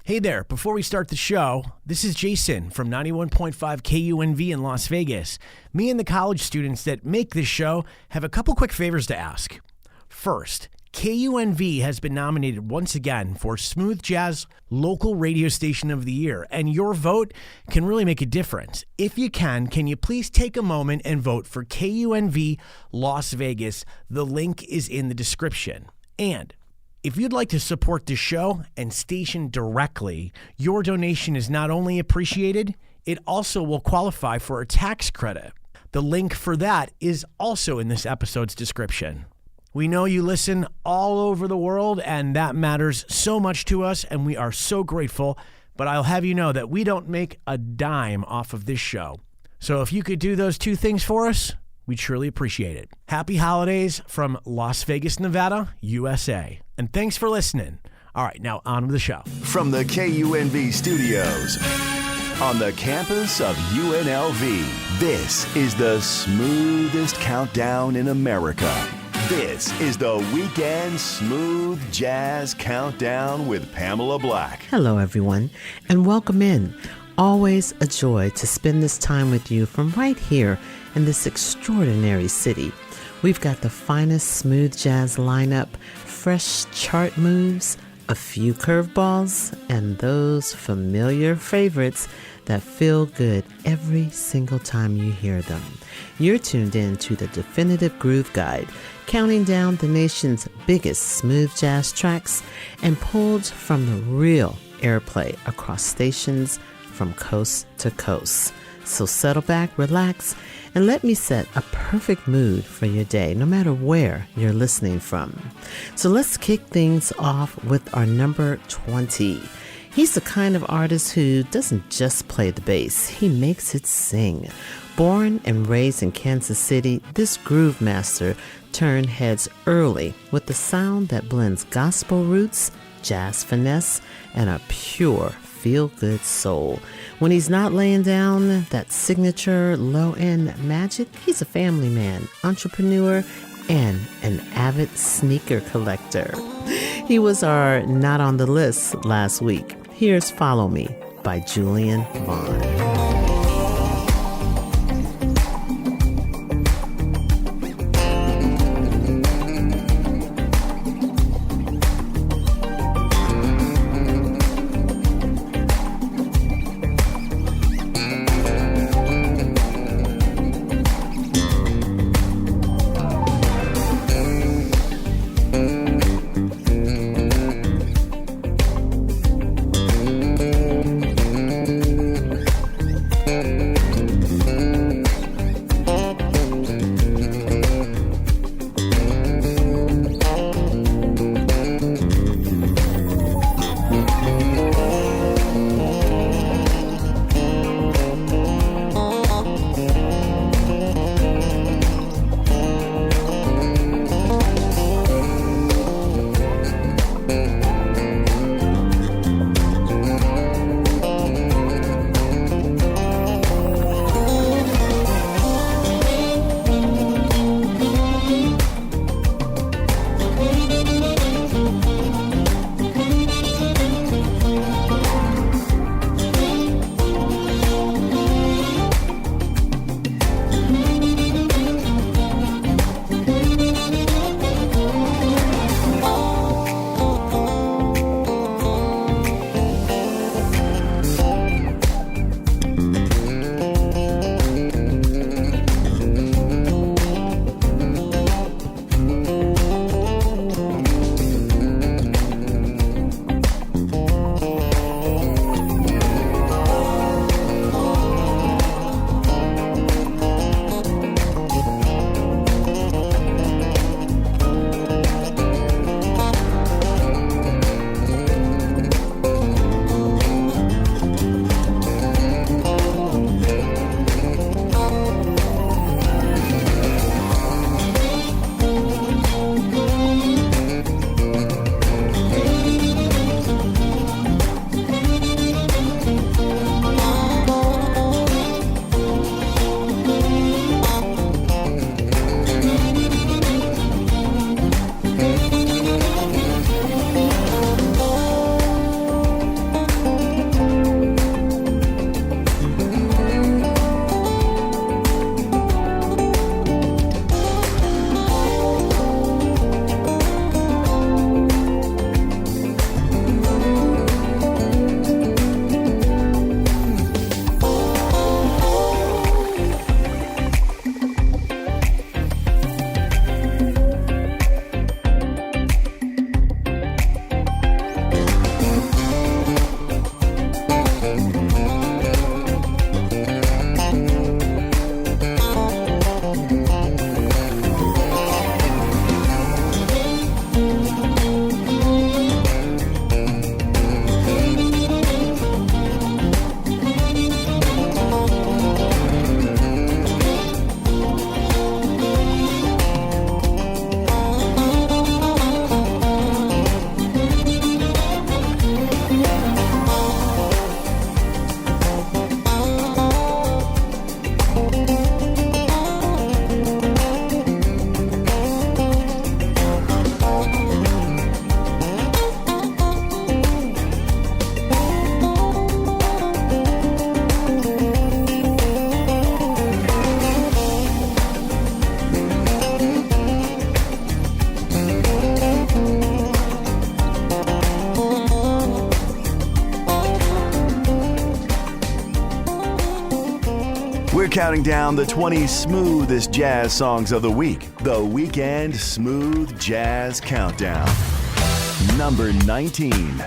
Hey there, before we start the show, this is Jason from 91.5 KUNV in Las Vegas. Me and the college students that make this show have a couple quick favors to ask. First, KUNV has been nominated once again for Smooth Jazz Local Radio Station of the Year, and your vote can really make a difference. If you can you please take a moment and vote for KUNV Las Vegas? The link is in the description. And if you'd like to support the show and station directly, your donation is not only appreciated, it also will qualify for a tax credit. The link for that is also in this episode's description. We know you listen all over the world, and that matters so much to us, and we are so grateful. But I'll have you know that we don't make a dime off of this show. So if you could do those two things for us, we'd surely appreciate it. Happy holidays from Las Vegas, Nevada, USA. And thanks for listening. All right, now on with the show. From the KUNV studios on the campus of UNLV, this is the smoothest countdown in America. This is the Weekend Smooth Jazz Countdown with Pamela Black. Hello, everyone, and welcome in. Always a joy to spend this time with you from right here in this extraordinary city. We've got the finest smooth jazz lineup, fresh chart moves, a few curveballs, and those familiar favorites that feel good every single time you hear them. You're tuned in to the Definitive Groove Guide, counting down the nation's biggest smooth jazz tracks and pulled from the real airplay across stations from coast to coast. So settle back, relax, and let me set a perfect mood for your day, no matter where you're listening from. So let's kick things off with our number 20. He's the kind of artist who doesn't just play the bass, he makes it sing. Born and raised in Kansas City, this groove master turned heads early with the sound that blends gospel roots, jazz finesse, and a pure feel-good soul. When he's not laying down that signature low-end magic, he's a family man, entrepreneur, and an avid sneaker collector. He was our Not on the List last week. Here's Follow Me by Julian Vaughn. counting down the 20 smoothest jazz songs of the week. The Weekend Smooth Jazz Countdown. Number 19.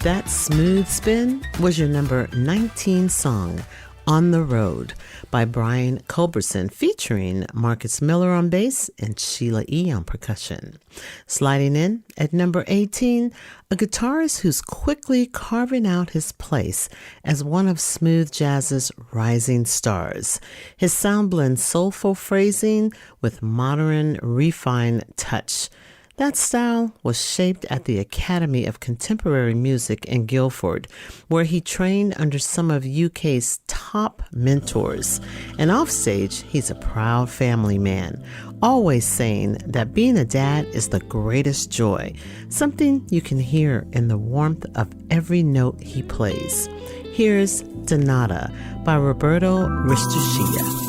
That smooth spin was your number 19 song, On the Road, by Brian Culbertson, featuring Marcus Miller on bass and Sheila E on percussion. Sliding in at number 18, a guitarist who's quickly carving out his place as one of smooth jazz's rising stars. His sound blends soulful phrasing with modern, refined touch. That style was shaped at the Academy of Contemporary Music in Guildford, where he trained under some of UK's top mentors. And offstage, he's a proud family man, always saying that being a dad is the greatest joy, something you can hear in the warmth of every note he plays. Here's Donata by Roberto Restrepo.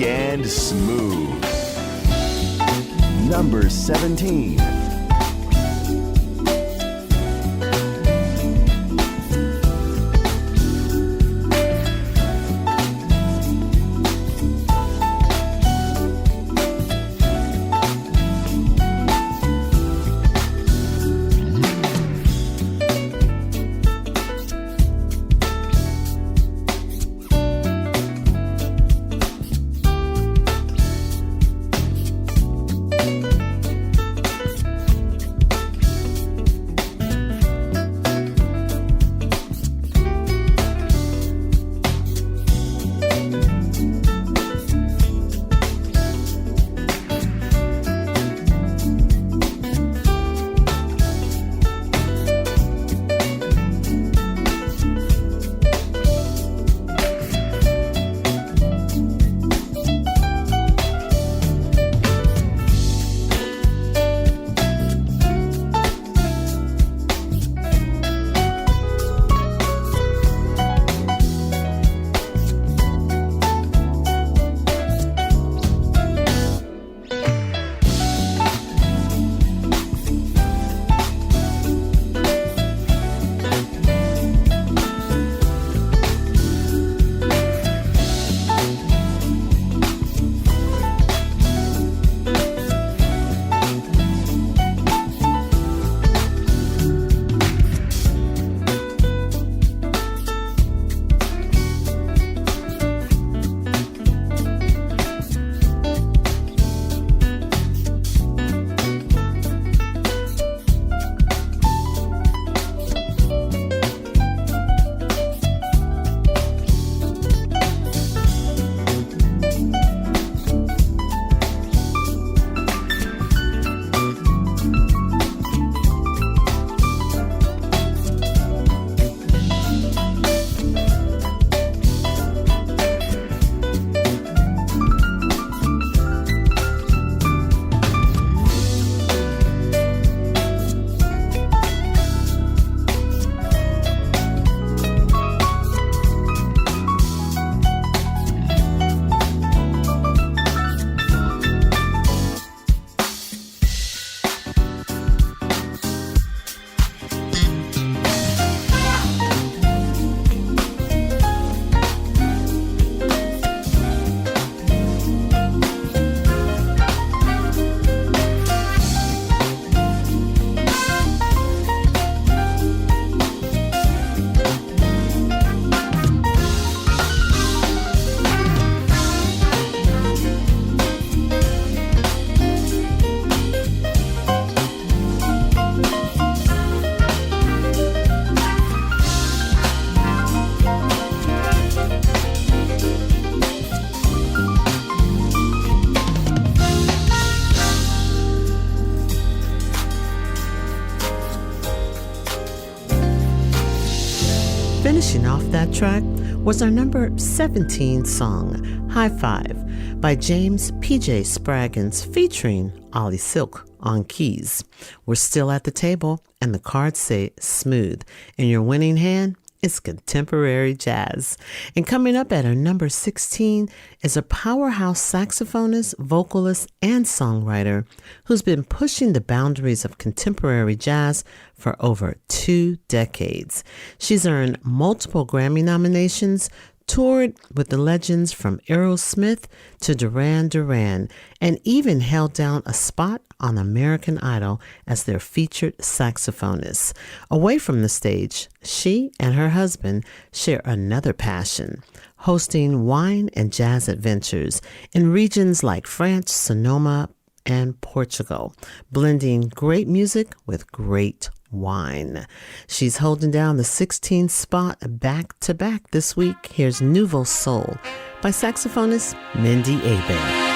Weekend Smooth. Number 17. Finishing off that track was our number 17 song, High Five, by James PJ Spraggins featuring Ollie Silk on keys. We're still at the table and the cards say smooth, and your winning hand is contemporary jazz. And coming up at our number 16 is a powerhouse saxophonist, vocalist, and songwriter who's been pushing the boundaries of contemporary jazz for over 2 decades. She's earned multiple Grammy nominations, toured with the legends from Aerosmith to Duran Duran, and even held down a spot on American Idol as their featured saxophonist. Away from the stage, she and her husband share another passion, hosting wine and jazz adventures in regions like France, Sonoma, and Portugal, blending great music with great wine. She's holding down the 16th spot back to back this week. Here's Nouveau Soul by saxophonist Mindy Abair.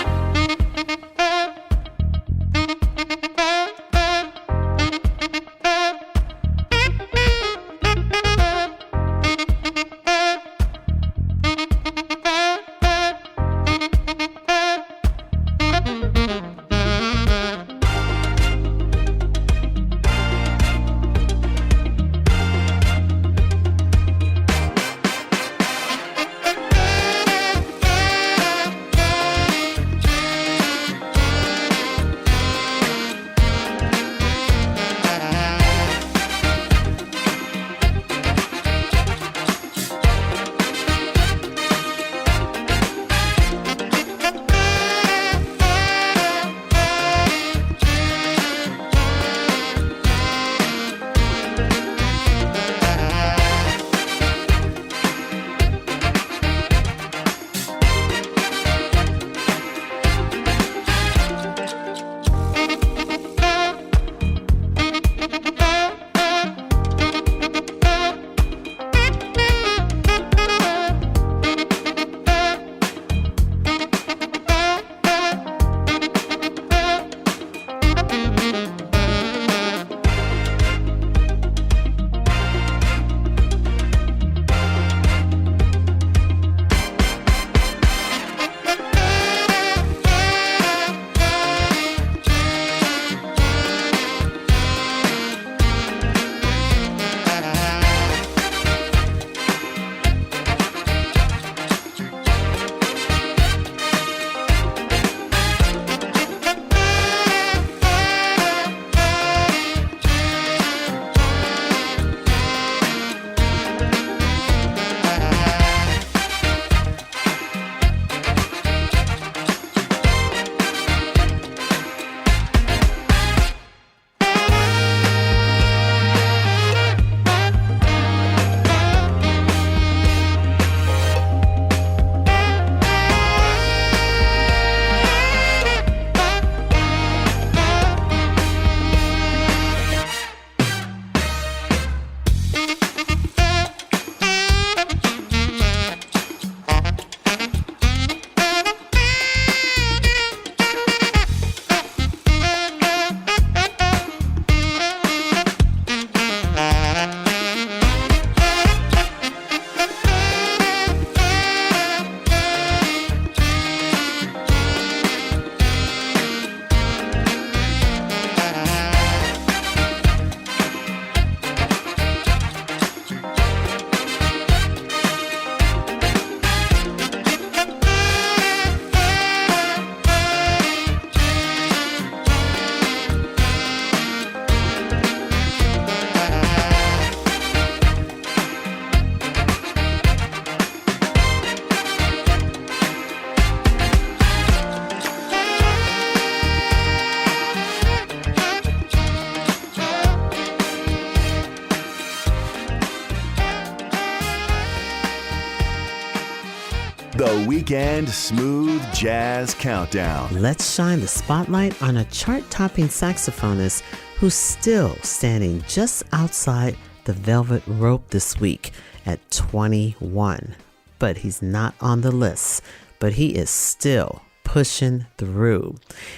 The Weekend Smooth Jazz Countdown. Let's shine the spotlight on a chart-topping saxophonist who's still standing just outside the velvet rope this week at 21. But he's not on the list, but he is still pushing through.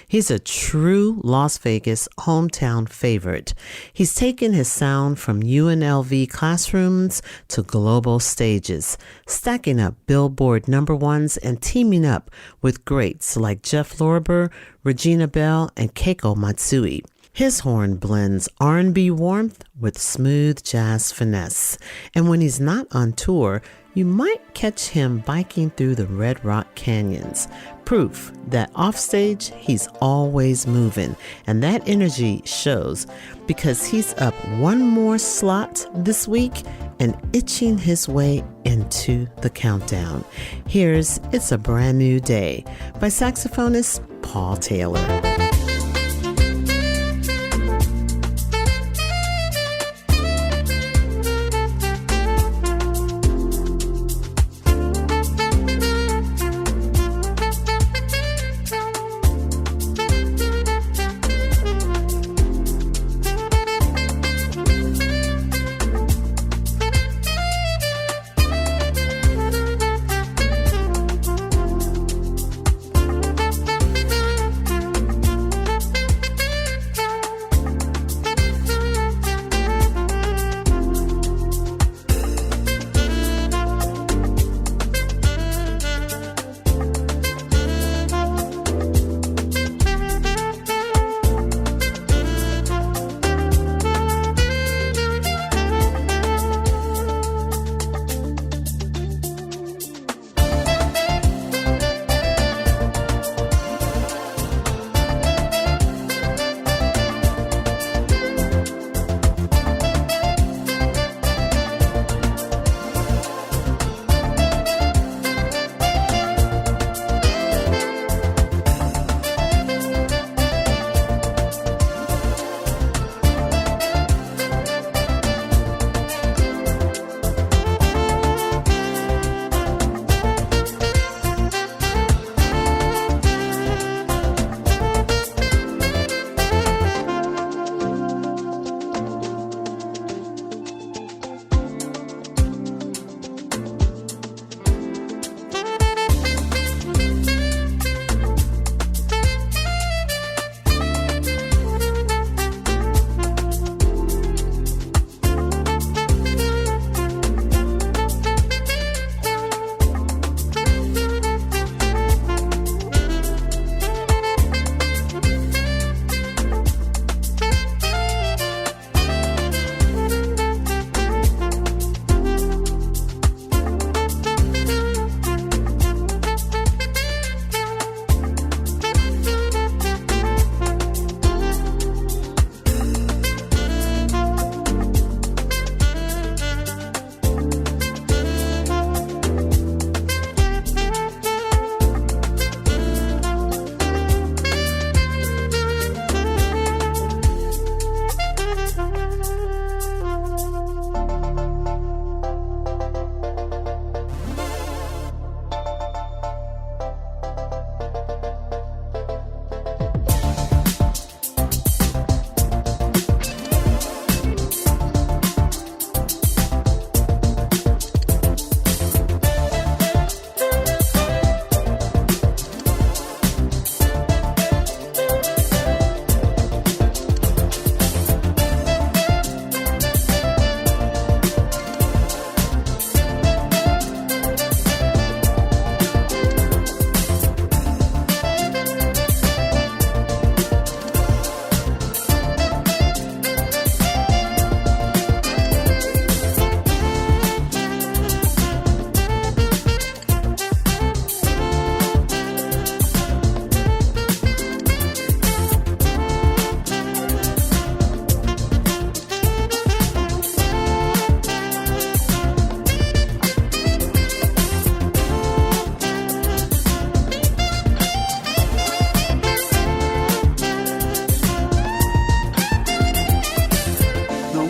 He's a true Las Vegas hometown favorite. He's taken his sound from UNLV classrooms to global stages, stacking up Billboard #1s and teaming up with greats like Jeff Lorber, Regina Bell, and Keiko Matsui. His horn blends R&B warmth with smooth jazz finesse. And when he's not on tour, you might catch him biking through the Red Rock Canyons. Proof that offstage, he's always moving. And that energy shows because he's up one more slot this week and itching his way into the countdown. Here's It's a Brand New Day by saxophonist Paul Taylor.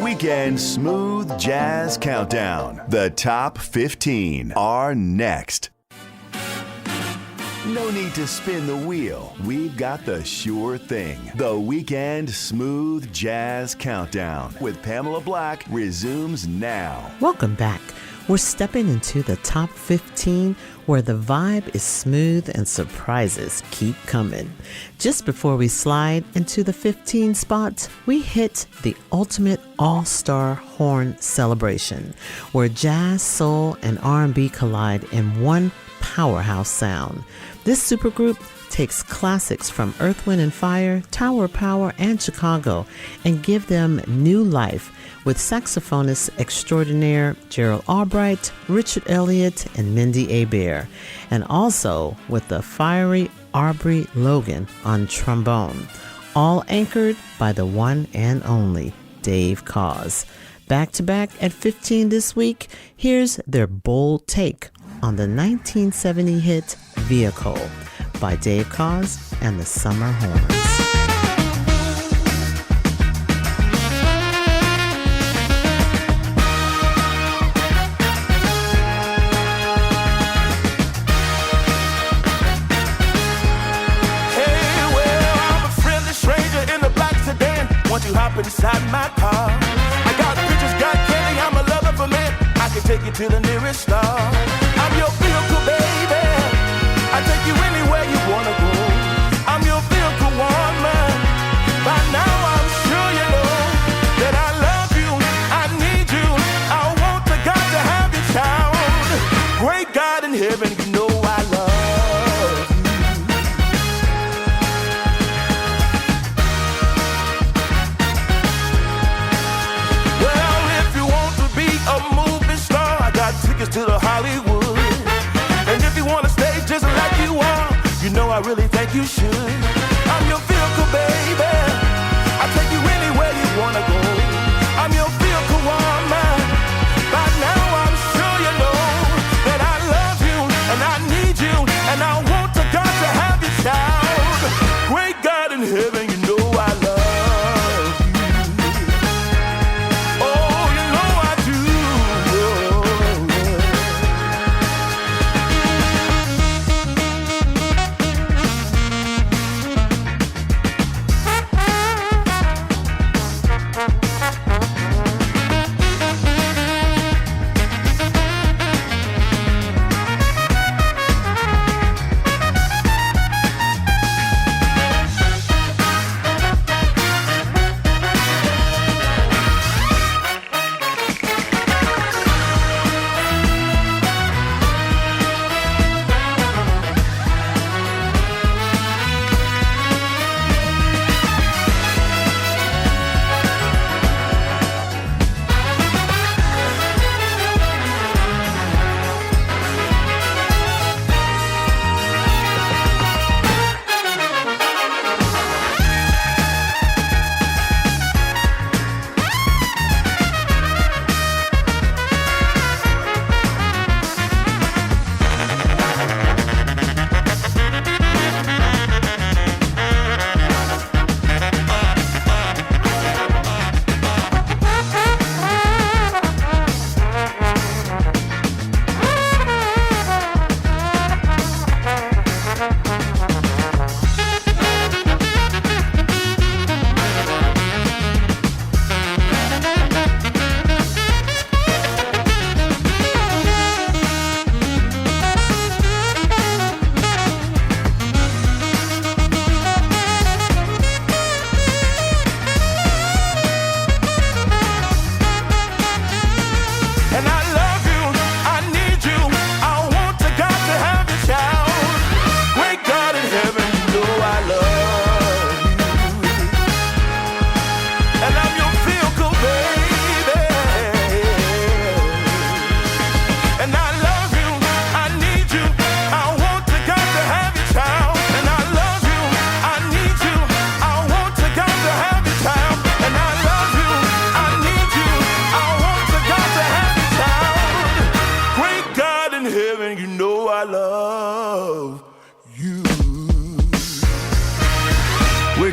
Weekend Smooth Jazz Countdown. The top 15 are next. No need to spin the wheel. We've got the sure thing. The Weekend Smooth Jazz Countdown with Pamela Black resumes now. Welcome back. We're stepping into the top 15 where the vibe is smooth and surprises keep coming. Just before we slide into the 15 spot, we hit the ultimate all-star horn celebration where jazz, soul, and R&B collide in one powerhouse sound. This supergroup takes classics from Earth, Wind & Fire, Tower of Power, and Chicago and give them new life with saxophonist extraordinaire Gerald Albright, Richard Elliott, and Mindy Abair, and also with the fiery Aubrey Logan on trombone, all anchored by the one and only Dave Koz. Back to back at 15 this week, here's their bold take on the 1970 hit Vehicle by Dave Koz and the Summer Horns. Once you hop inside my car, I got pictures, got candy, I'm a lover for man. I can take you to the nearest star. I'm your vehicle, baby. I take you anywhere you wanna go. I'm your vehicle woman. By now I'm sure you know that I love you, I need you, I want to God to have you child. Great God in heaven, you know I love you. To the Hollywood, and if you wanna stay just like you are, you know I really think you should. I'm your vehicle, baby. I take you anywhere you wanna go. I'm your vehicle woman. By now I'm sure you know that I love you and I need you and I want to God to have you child. Great God in heaven, you know I love you.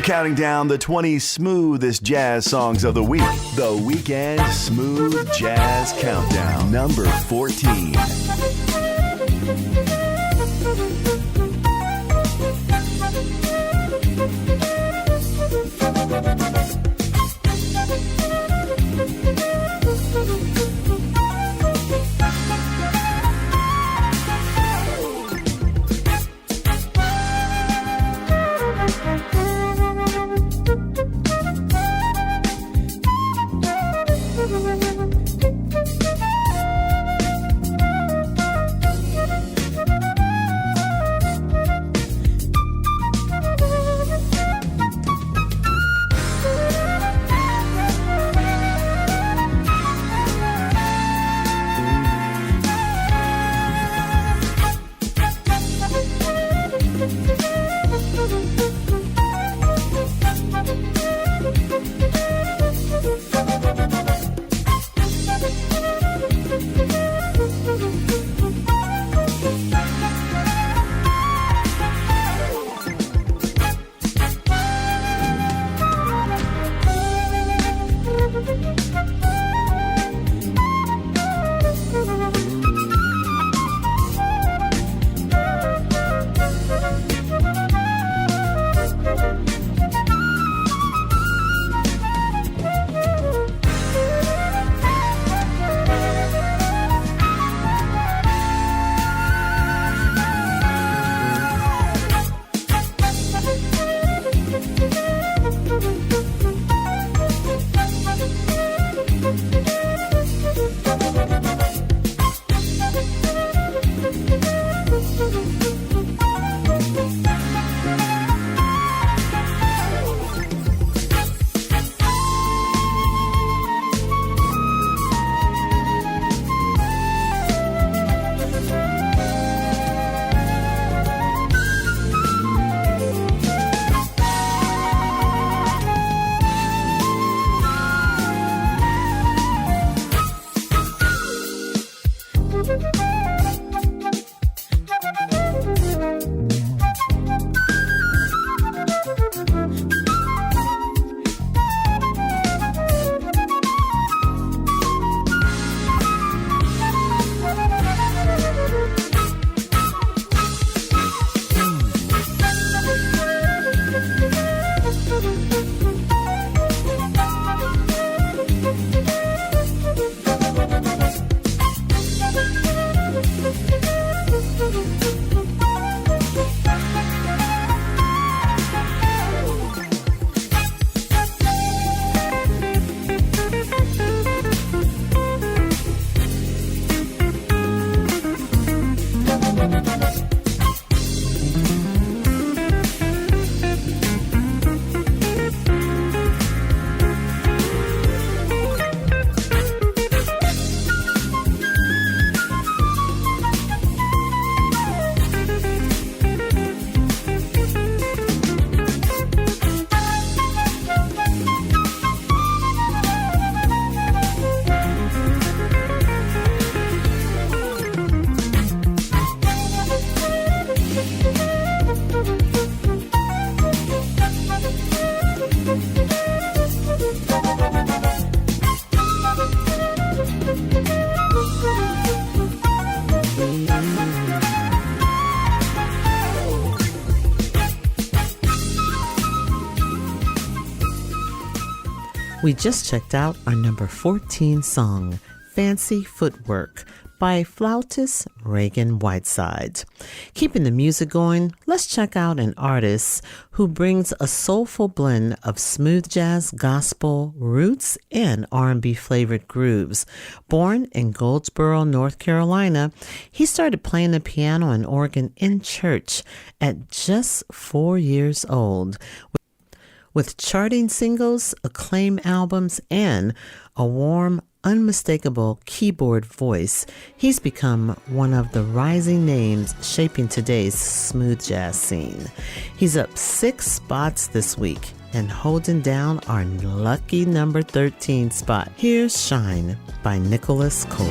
Counting down the 20 smoothest jazz songs of the week. The Weekend Smooth Jazz Countdown, number 14. We just checked out our number 14 song, Fancy Footwork, by flautist Reagan Whiteside. Keeping the music going, let's check out an artist who brings a soulful blend of smooth jazz, gospel, roots, and R&B flavored grooves. Born in Goldsboro, North Carolina, he started playing the piano and organ in church at just 4 years old. With charting singles, acclaimed albums, and a warm, unmistakable keyboard voice, he's become one of the rising names shaping today's smooth jazz scene. He's up 6 spots this week and holding down our lucky number 13 spot. Here's Shine by Nicholas Cole.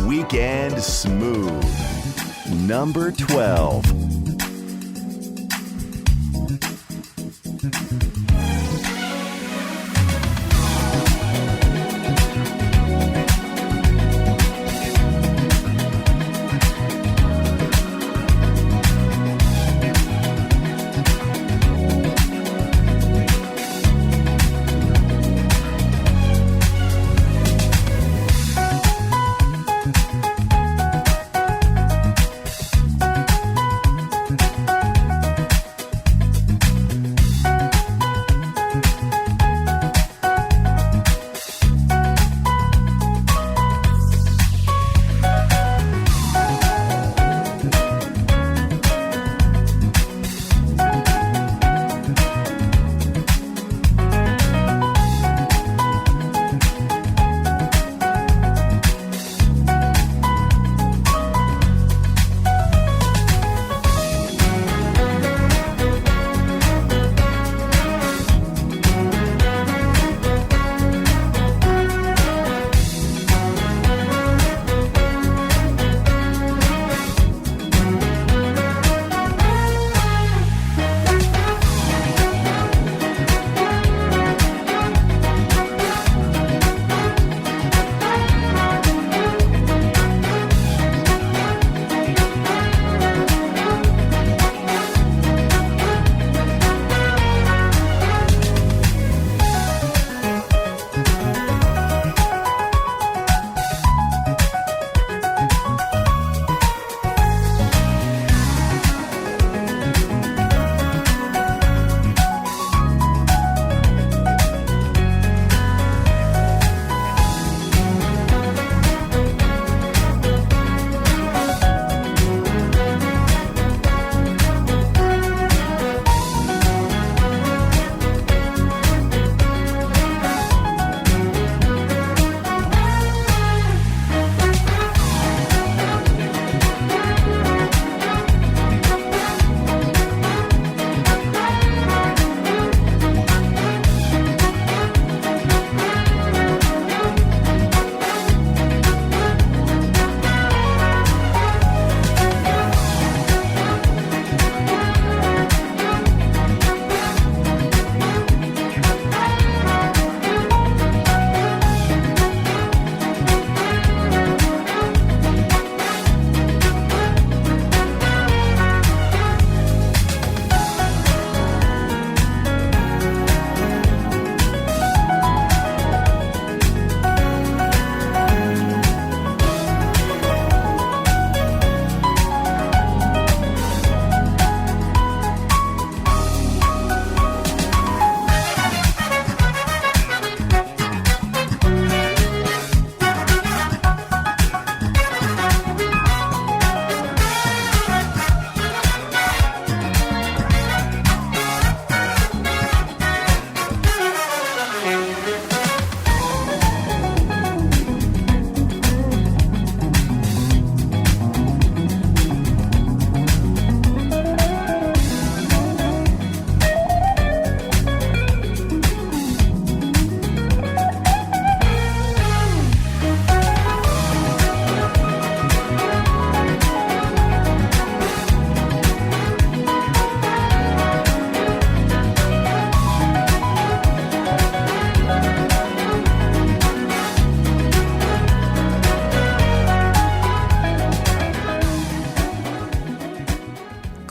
Weekend Smooth. Number 12.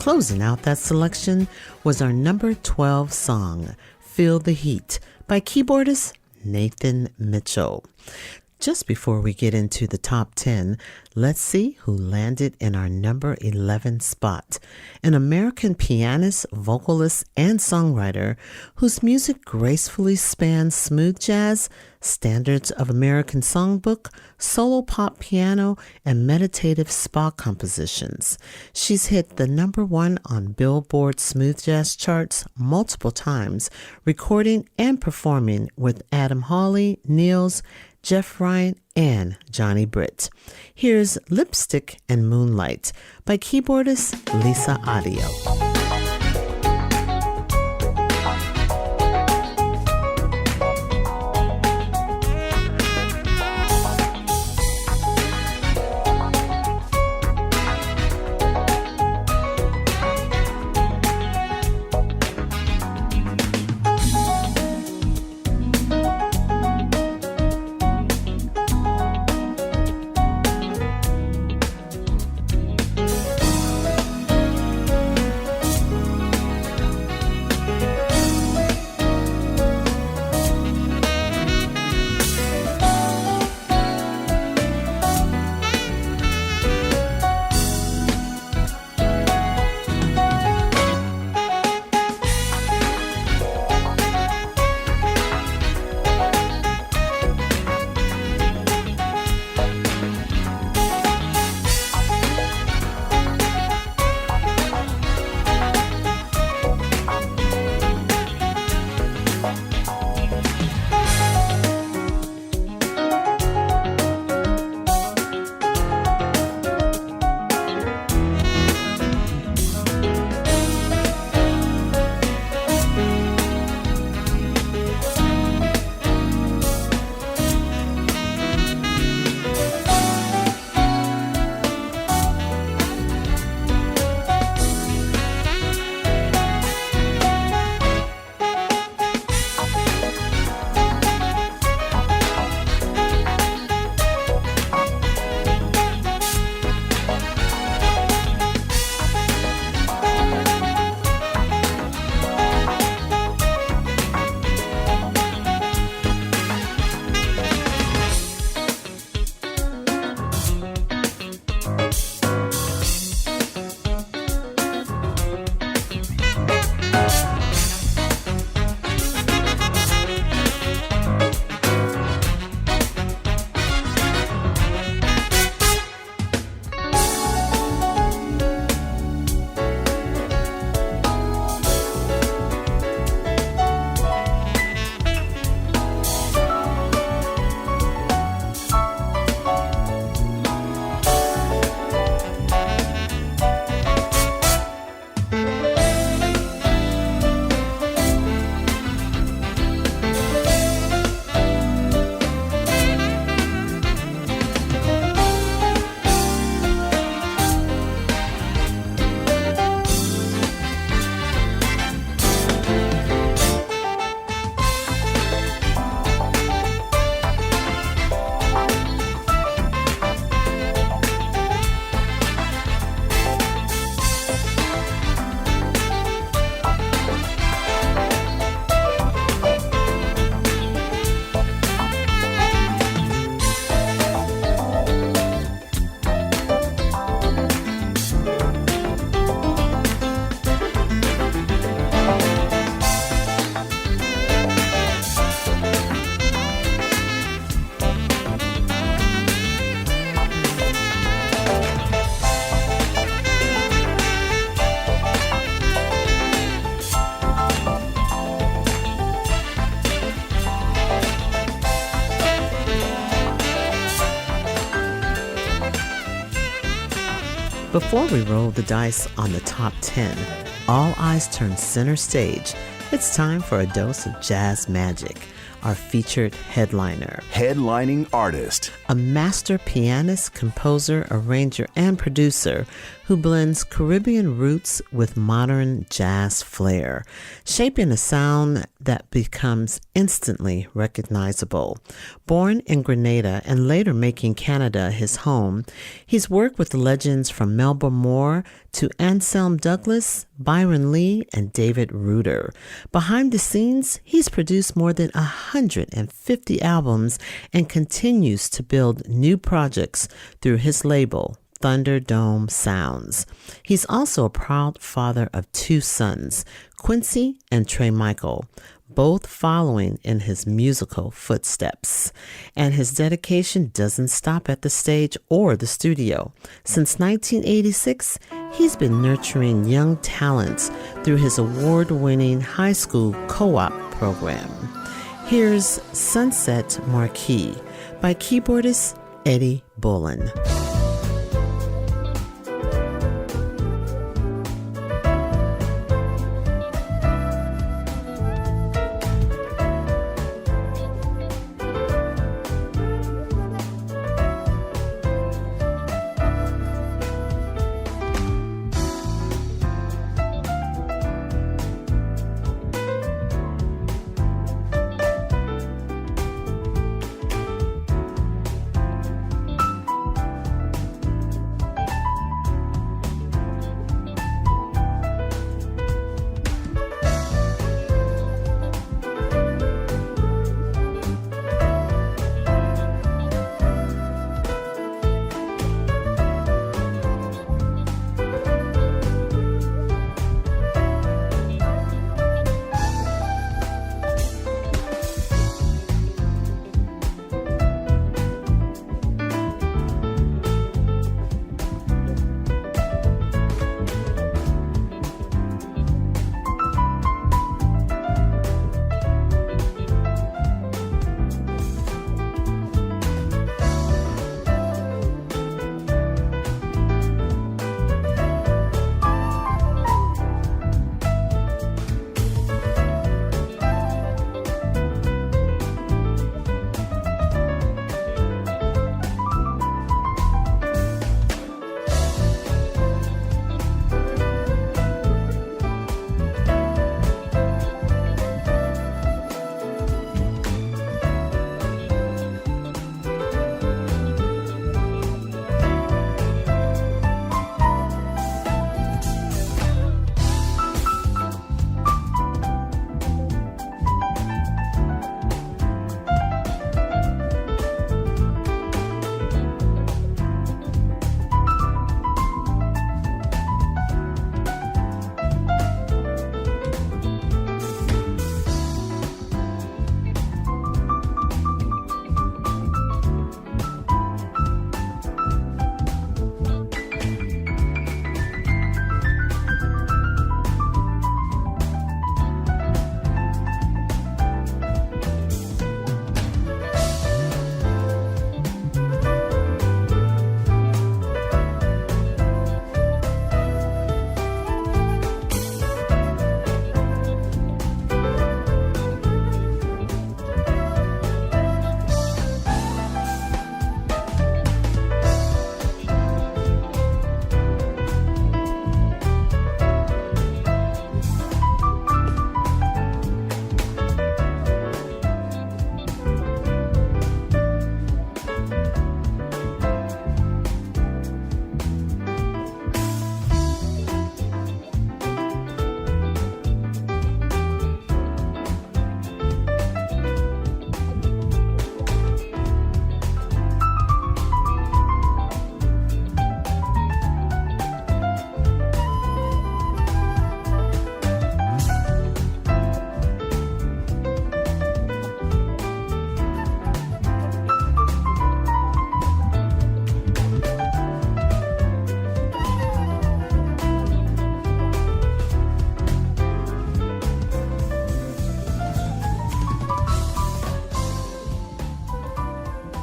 closing out that selection was our number 12 song, Feel the Heat, by keyboardist Nathan Mitchell. Just before we get into the top 10, let's see who landed in our number 11 spot. An American pianist, vocalist, and songwriter whose music gracefully spans smooth jazz, standards of American songbook, solo pop piano, and meditative spa compositions. She's hit the number 1 on Billboard smooth jazz charts multiple times, recording and performing with Adam Hawley, Niels, Jeff Ryan, and Johnny Britt. Here's Lipstick and Moonlight by keyboardist Lisa Addeo. Before we roll the dice on the top 10, all eyes turn center stage. It's time for a dose of jazz magic. Our featured headliner. Headlining artist. A master pianist, composer, arranger, and producer who blends Caribbean roots with modern jazz flair, shaping a sound that becomes instantly recognizable. Born in Grenada and later making Canada his home, he's worked with legends from Melba Moore to Anselm Douglas, Byron Lee, and David Ruder. Behind the scenes, he's produced more than 150 albums and continues to build new projects through his label, Thunderdome Sounds. He's also a proud father of 2 sons, Quincy and Trey Michael, both following in his musical footsteps. And his dedication doesn't stop at the stage or the studio. Since 1986, he's been nurturing young talents through his award-winning high school co-op program. Here's Sunset Marquee by keyboardist Eddie Bullen.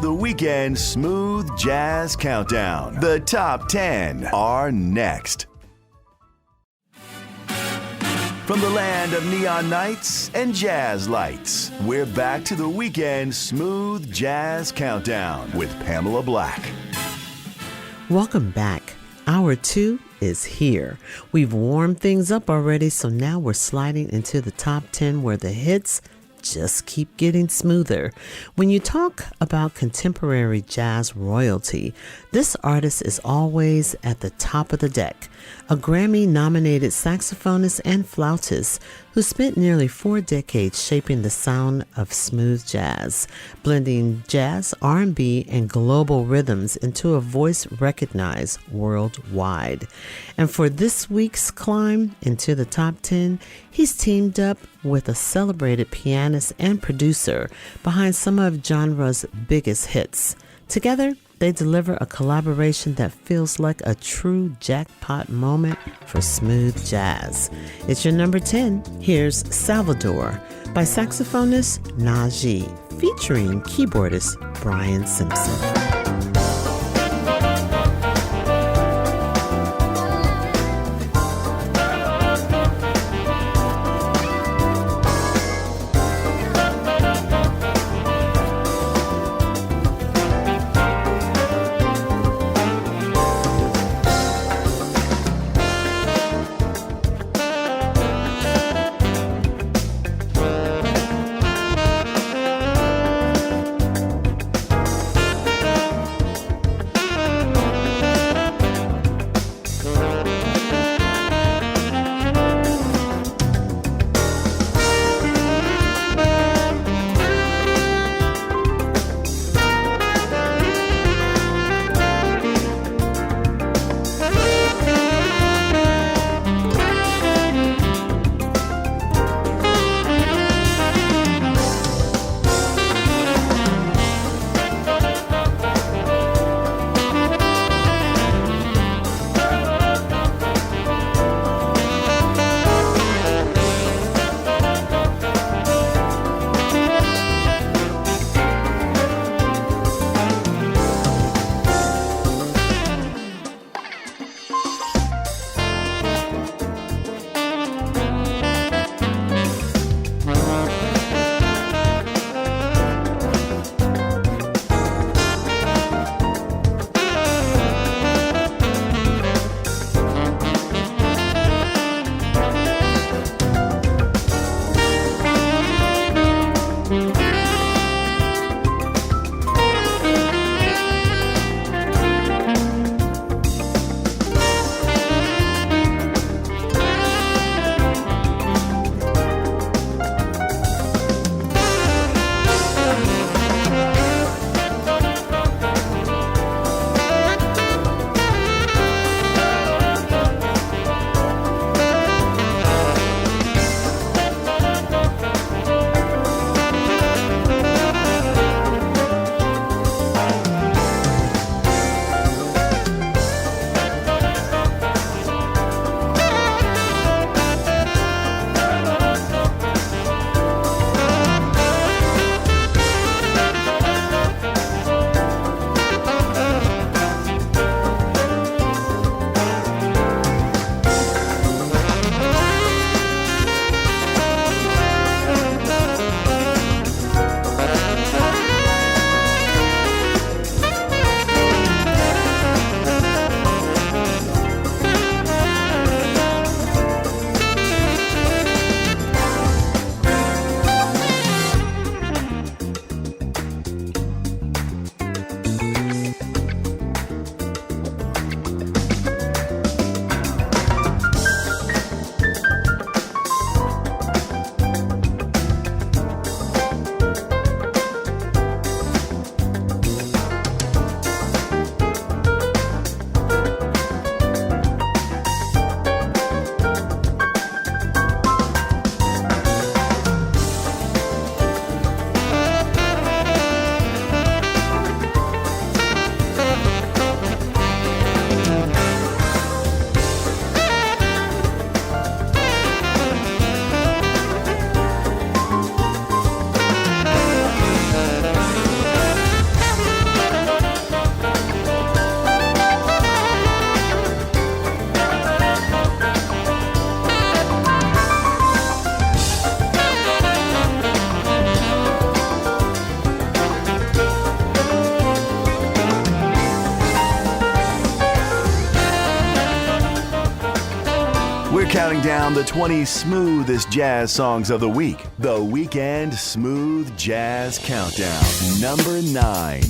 The Weekend Smooth Jazz Countdown. The top 10 are next. From the land of neon nights and jazz lights, we're back to the Weekend Smooth Jazz Countdown with Pamela Black. Welcome back. Hour 2 is here. We've warmed things up already, so now we're sliding into the top 10 where the hits just keep getting smoother. When you talk about contemporary jazz royalty, this artist is always at the top of the deck. A Grammy-nominated saxophonist and flautist who spent nearly 4 decades shaping the sound of smooth jazz, blending jazz, R&B, and global rhythms into a voice recognized worldwide. And for this week's climb into the top 10, he's teamed up with a celebrated pianist and producer behind some of genre's biggest hits. Together, they deliver a collaboration that feels like a true jackpot moment for smooth jazz. It's your number 10. Here's Salvador by saxophonist Najee, featuring keyboardist Brian Simpson. We're counting down the 20 smoothest jazz songs of the week. The Weekend Smooth Jazz Countdown. Number 9.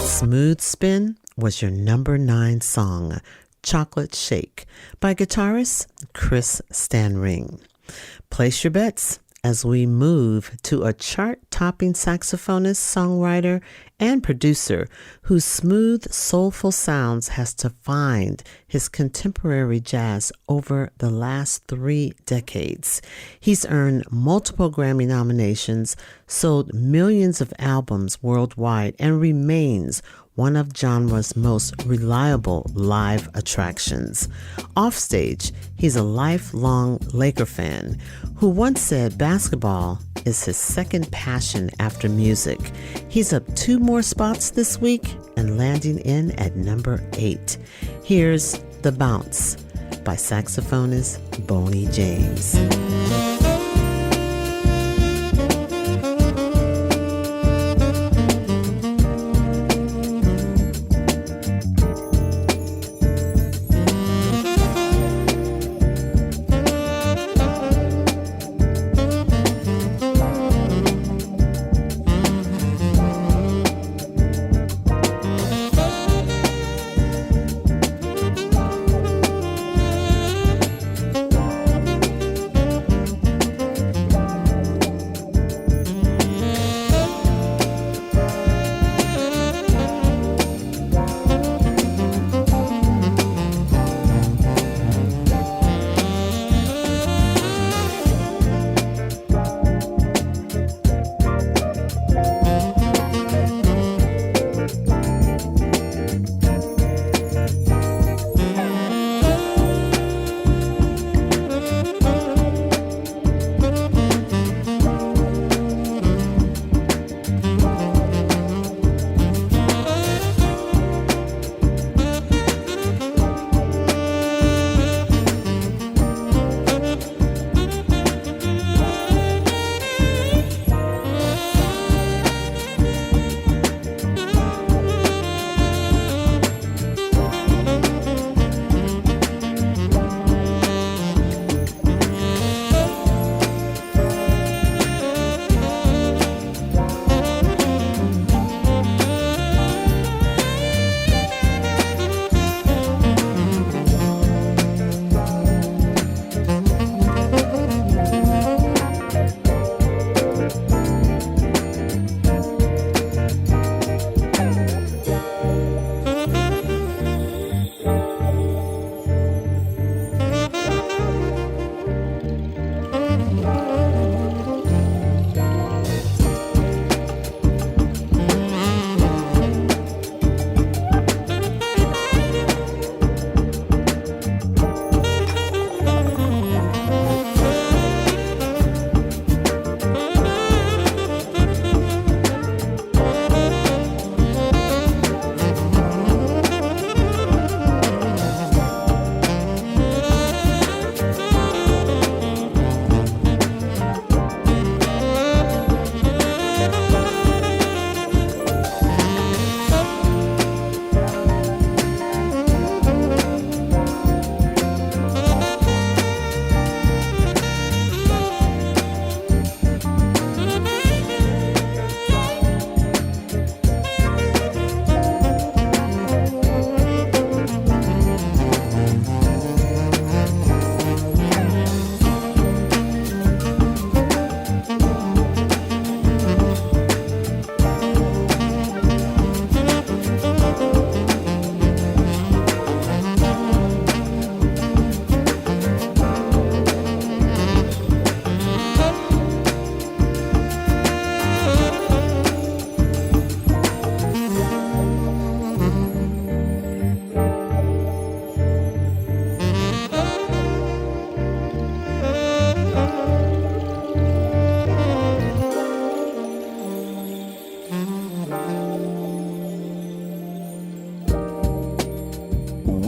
Smooth Spin was your number 9 song, Chocolate Shake, by guitarist Chris Standring. Place your bets as we move to a chart-topping saxophonist, songwriter, and producer whose smooth, soulful sounds has defined his contemporary jazz over the last 3 decades. He's earned multiple Grammy nominations, sold millions of albums worldwide, and remains one of genre's most reliable live attractions. Offstage, he's a lifelong Laker fan who once said basketball is his second passion after music. He's up 2 more spots this week and landing in at number 8. Here's The Bounce by saxophonist Boney James.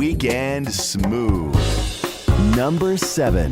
Weekend Smooth. Number 7.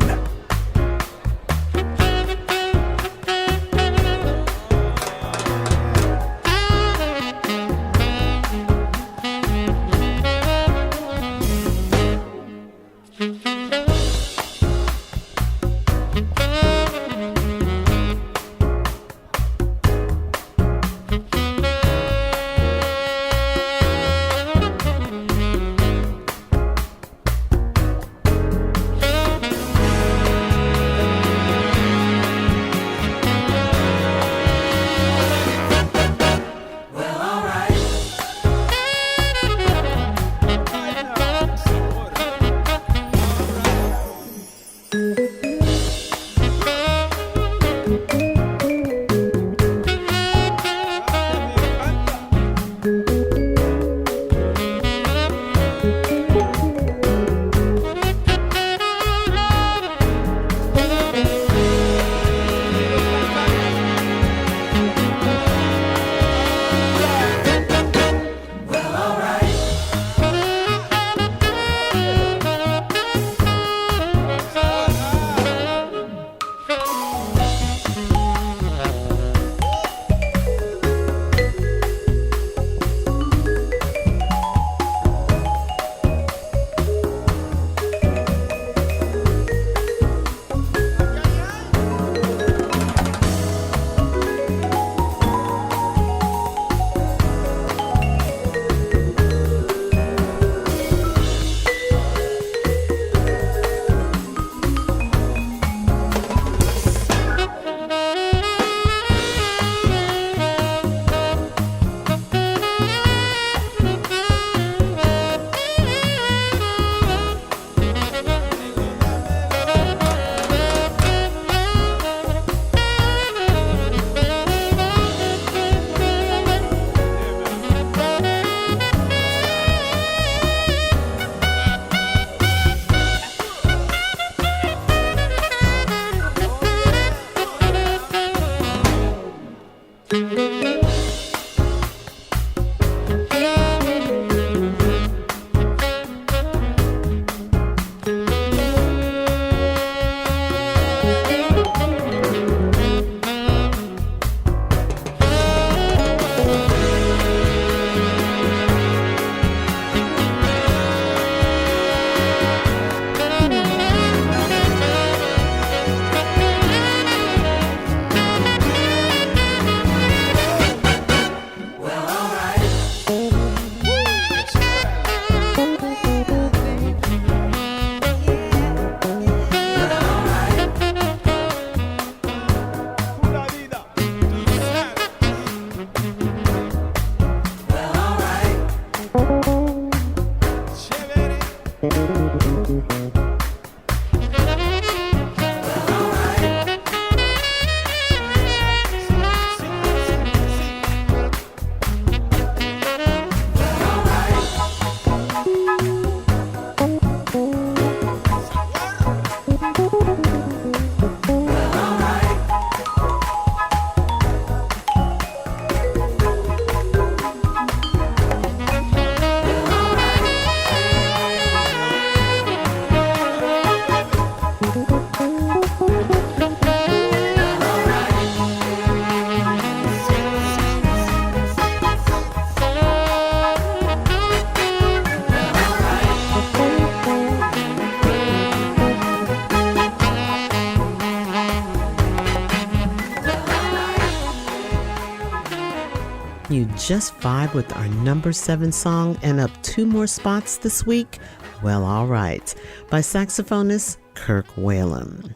You just vibe with our number 7 song and up 2 more spots this week? Well, all right. By saxophonist Kirk Whalum.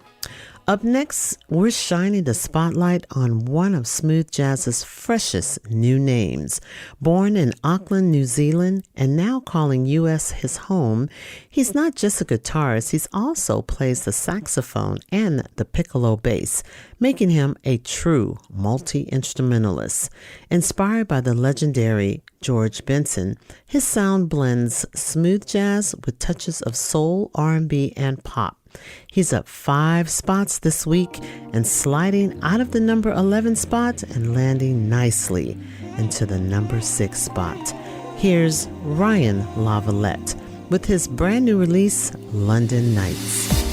Up next, we're shining the spotlight on one of smooth jazz's freshest new names. Born in Auckland, New Zealand, and now calling U.S. his home, he's not just a guitarist, he also plays the saxophone and the piccolo bass, making him a true multi-instrumentalist. Inspired by the legendary George Benson, his sound blends smooth jazz with touches of soul, R&B, and pop. He's up 5 spots this week and sliding out of the number 11 spot and landing nicely into the number 6 spot. Here's Ryan LaValette with his brand new release, London Nights.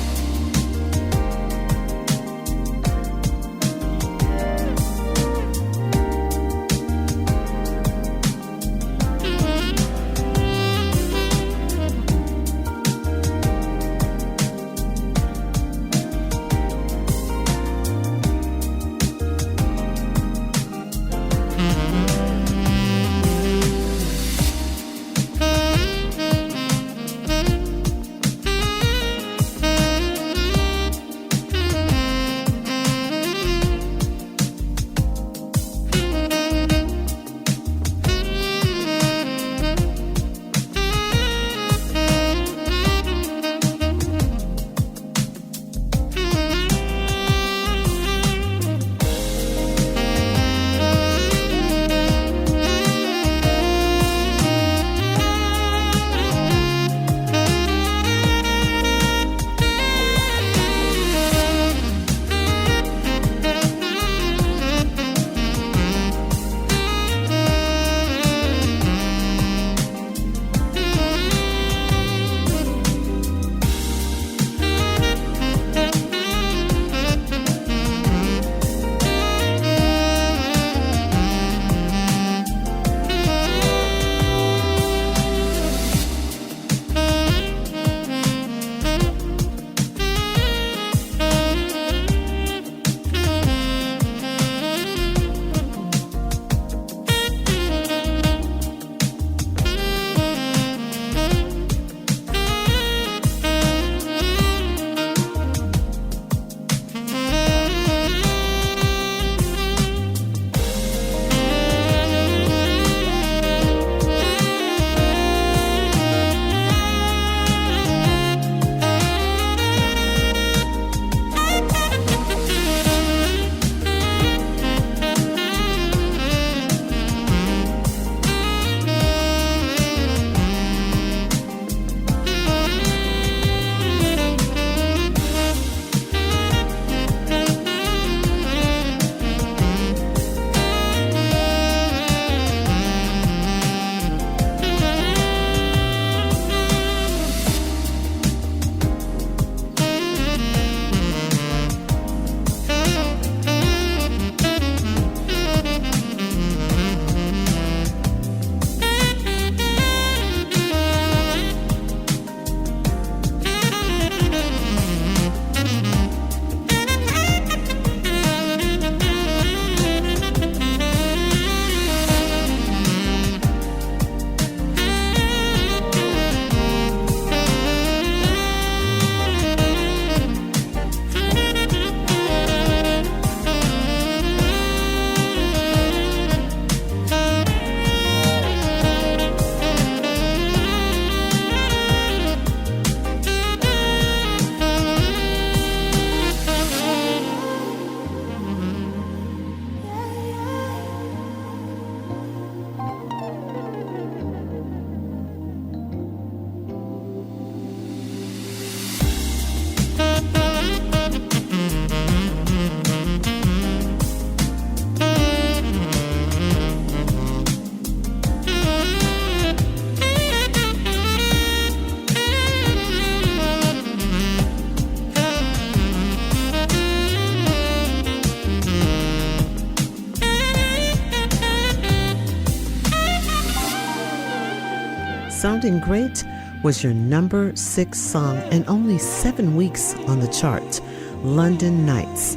Sounding Great was your number 6 song and only 7 weeks on the chart, London Nights,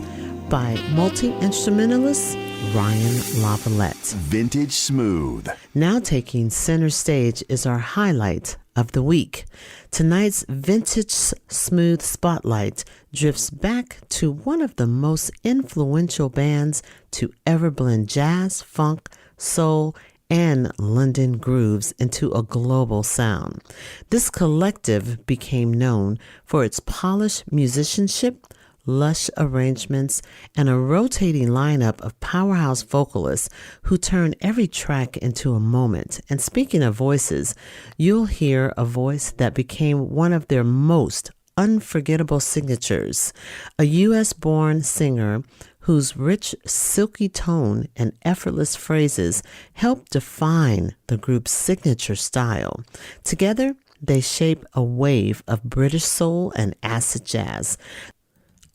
by multi-instrumentalist Ryan LaValette. Vintage Smooth. Now taking center stage is our highlight of the week. Tonight's Vintage Smooth Spotlight drifts back to one of the most influential bands to ever blend jazz, funk, soul, and London grooves into a global sound. This collective became known for its polished musicianship, lush arrangements, and a rotating lineup of powerhouse vocalists who turn every track into a moment. And speaking of voices, you'll hear a voice that became one of their most unforgettable signatures, a U.S.-born singer whose rich, silky tone and effortless phrases helped define the group's signature style. Together, they shape a wave of British soul and acid jazz.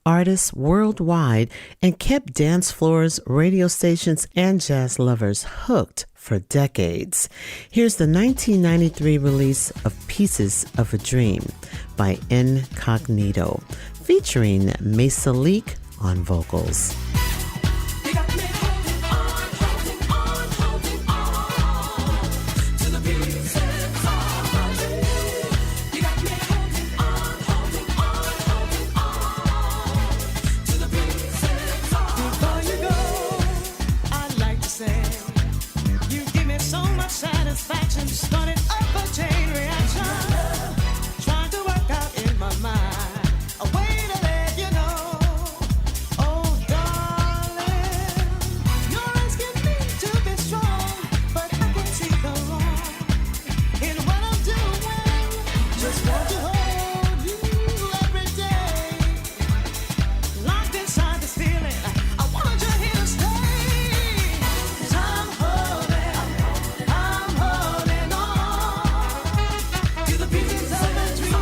Artists worldwide and kept dance floors, radio stations, and jazz lovers hooked for decades. Here's the 1993 release of Pieces of a Dream by Incognito, featuring Mesa Leak on vocals. Started up a chain reaction, trying to work out in my mind a way to let you know. Oh, darling, you're asking me to be strong, but I can see the wrong in what I'm doing. Just want to hold you every day, locked inside this feeling. I want you here to stay. 'Cause I'm holding on to the pieces of a dream.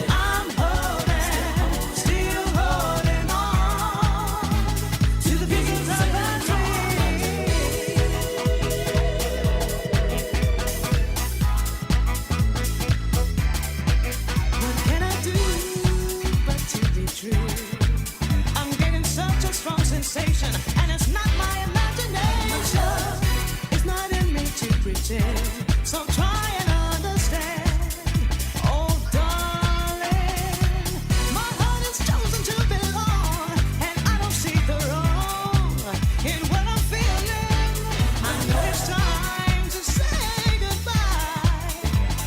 I'm holding, still holding on to the pieces of a dream. What can I do but to be true? I'm getting such a strong sensation, and it's not my imagination. It's not in me to pretend, so try and understand. Oh, darling, my heart has chosen to belong, and I don't see the wrong in what I'm feeling. I know it's time to say goodbye,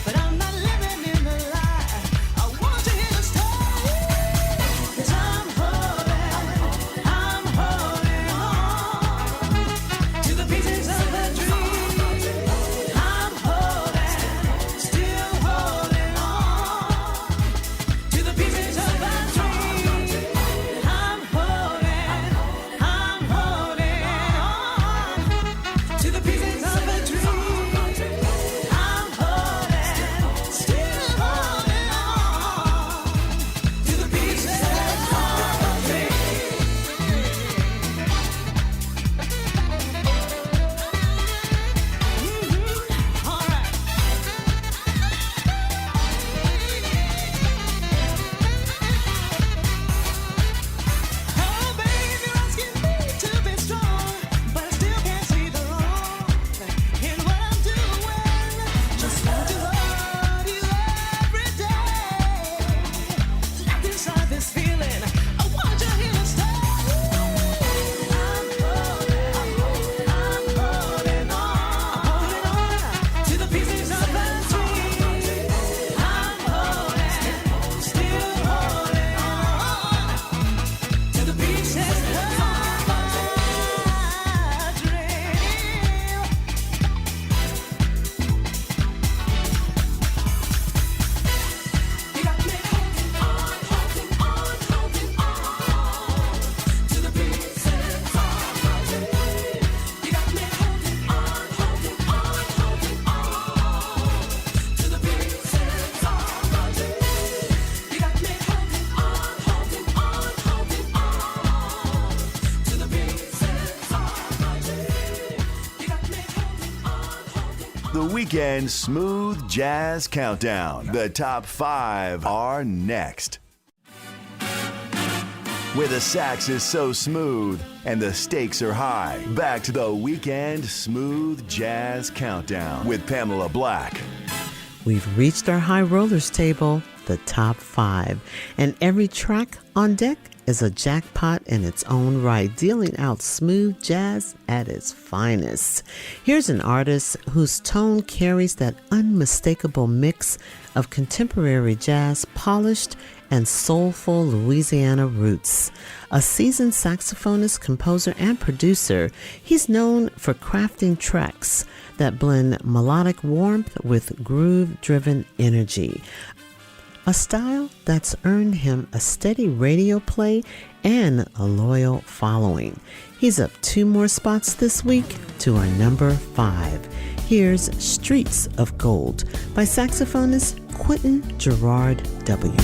but I'm not living in the lie. I want you here to stay. 'Cause I'm holding on to the pieces of a dream. I'm holding, still holding on to the pieces of a dream. I'm holding on to the pieces of a dream. I'm holding, still holding on to the pieces of a dream. All right. Oh, baby, you're asking me to be strong, but I still can't see the wrong in what I'm doing. Just want to hold you every day, locked inside this feeling. I want you here to stay. I'm holding on to the pieces of a dream. I'm holding, still holding on to the pieces of a dream. You got me holding on to the pieces of a dream. You got me holding on to the pieces of a dream. You got me holding on to the pieces of a dream. You got me holding on. The Weekend Smooth Jazz Countdown. The top 5 are next. Where the sax is so smooth and the stakes are high. Back to the Weekend Smooth Jazz Countdown with Pamela Black. We've reached our high rollers table, the top 5, and every track on deck is a jackpot in its own right, dealing out smooth jazz at its finest. Here's an artist whose tone carries that unmistakable mix of contemporary jazz, polished and soulful Louisiana roots. A seasoned saxophonist, composer, and producer, he's known for crafting tracks that blend melodic warmth with groove-driven energy. A style that's earned him a steady radio play and a loyal following. He's up 2 more spots this week to our number 5. Here's Streets of Gold by saxophonist Quentin Gerard W.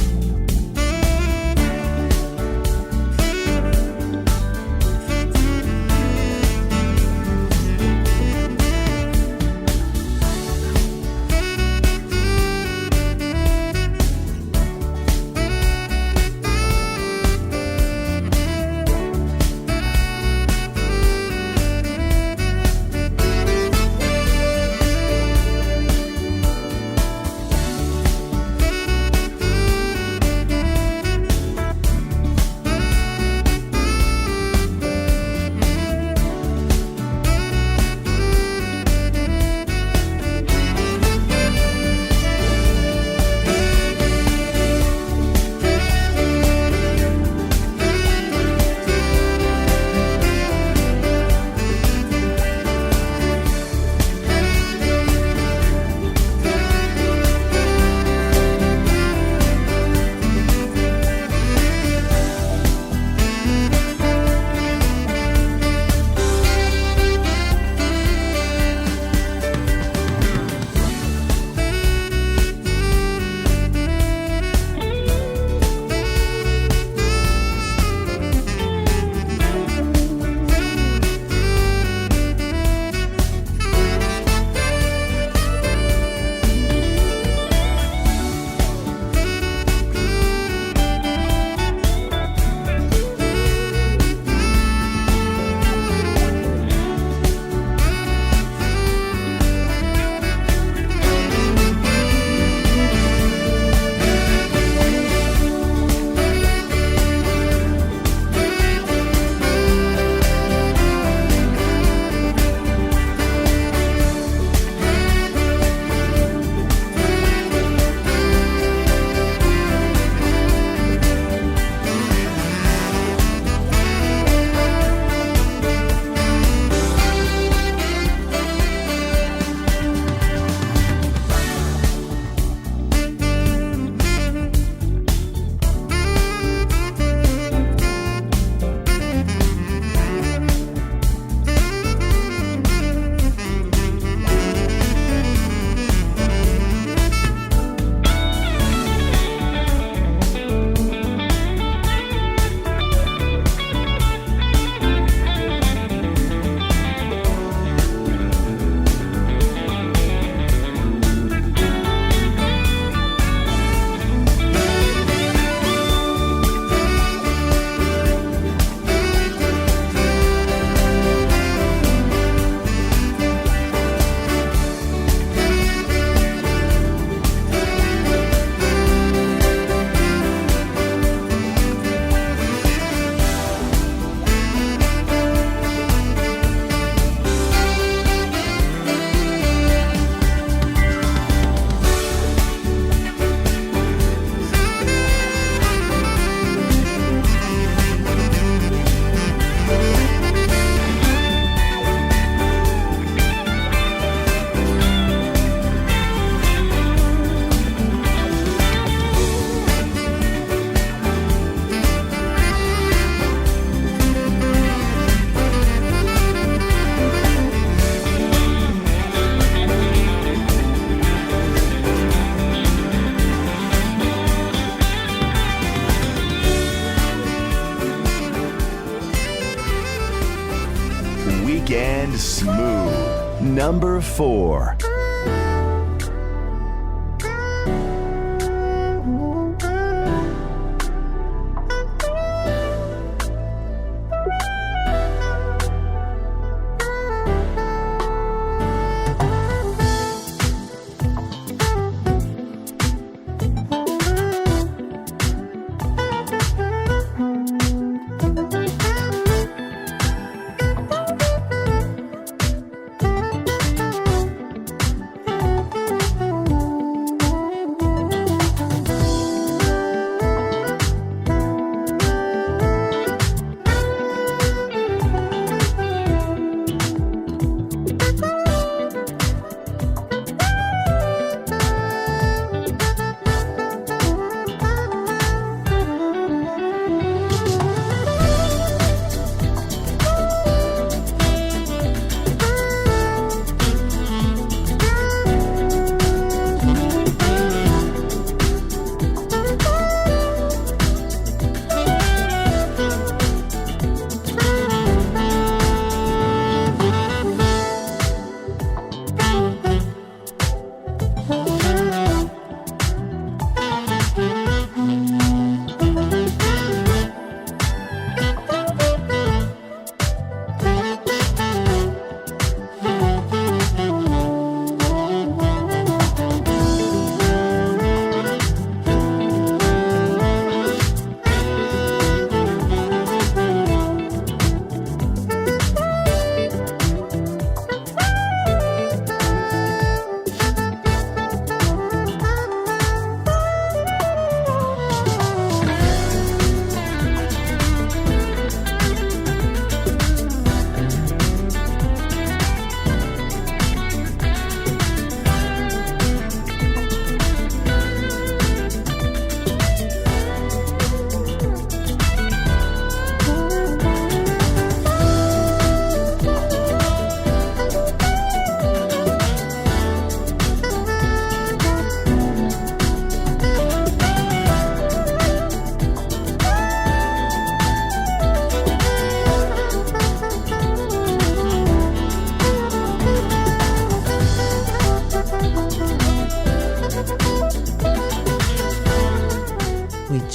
Weekend Smooth. Number 4.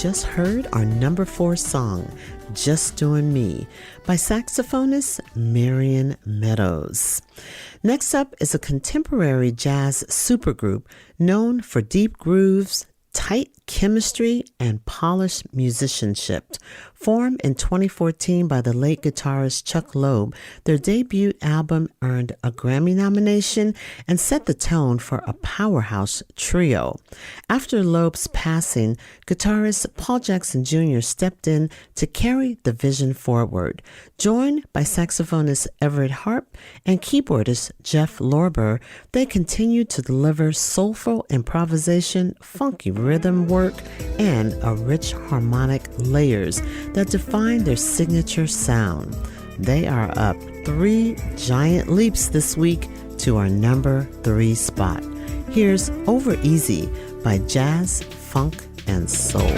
just heard our number 4 song, Just Doing Me, by saxophonist Marion Meadows. Next up is a contemporary jazz supergroup known for deep grooves, tight chemistry, and polished musicianship. Formed in 2014 by the late guitarist Chuck Loeb, their debut album earned a Grammy nomination and set the tone for a powerhouse trio. After Loeb's passing, guitarist Paul Jackson Jr. stepped in to carry the vision forward. Joined by saxophonist Everett Harp and keyboardist Jeff Lorber, they continued to deliver soulful improvisation, funky rhythm work, and a rich harmonic layers that define their signature sound. They are up 3 giant leaps this week to our number 3 spot. Here's Over Easy by Jazz, Funk, and Soul.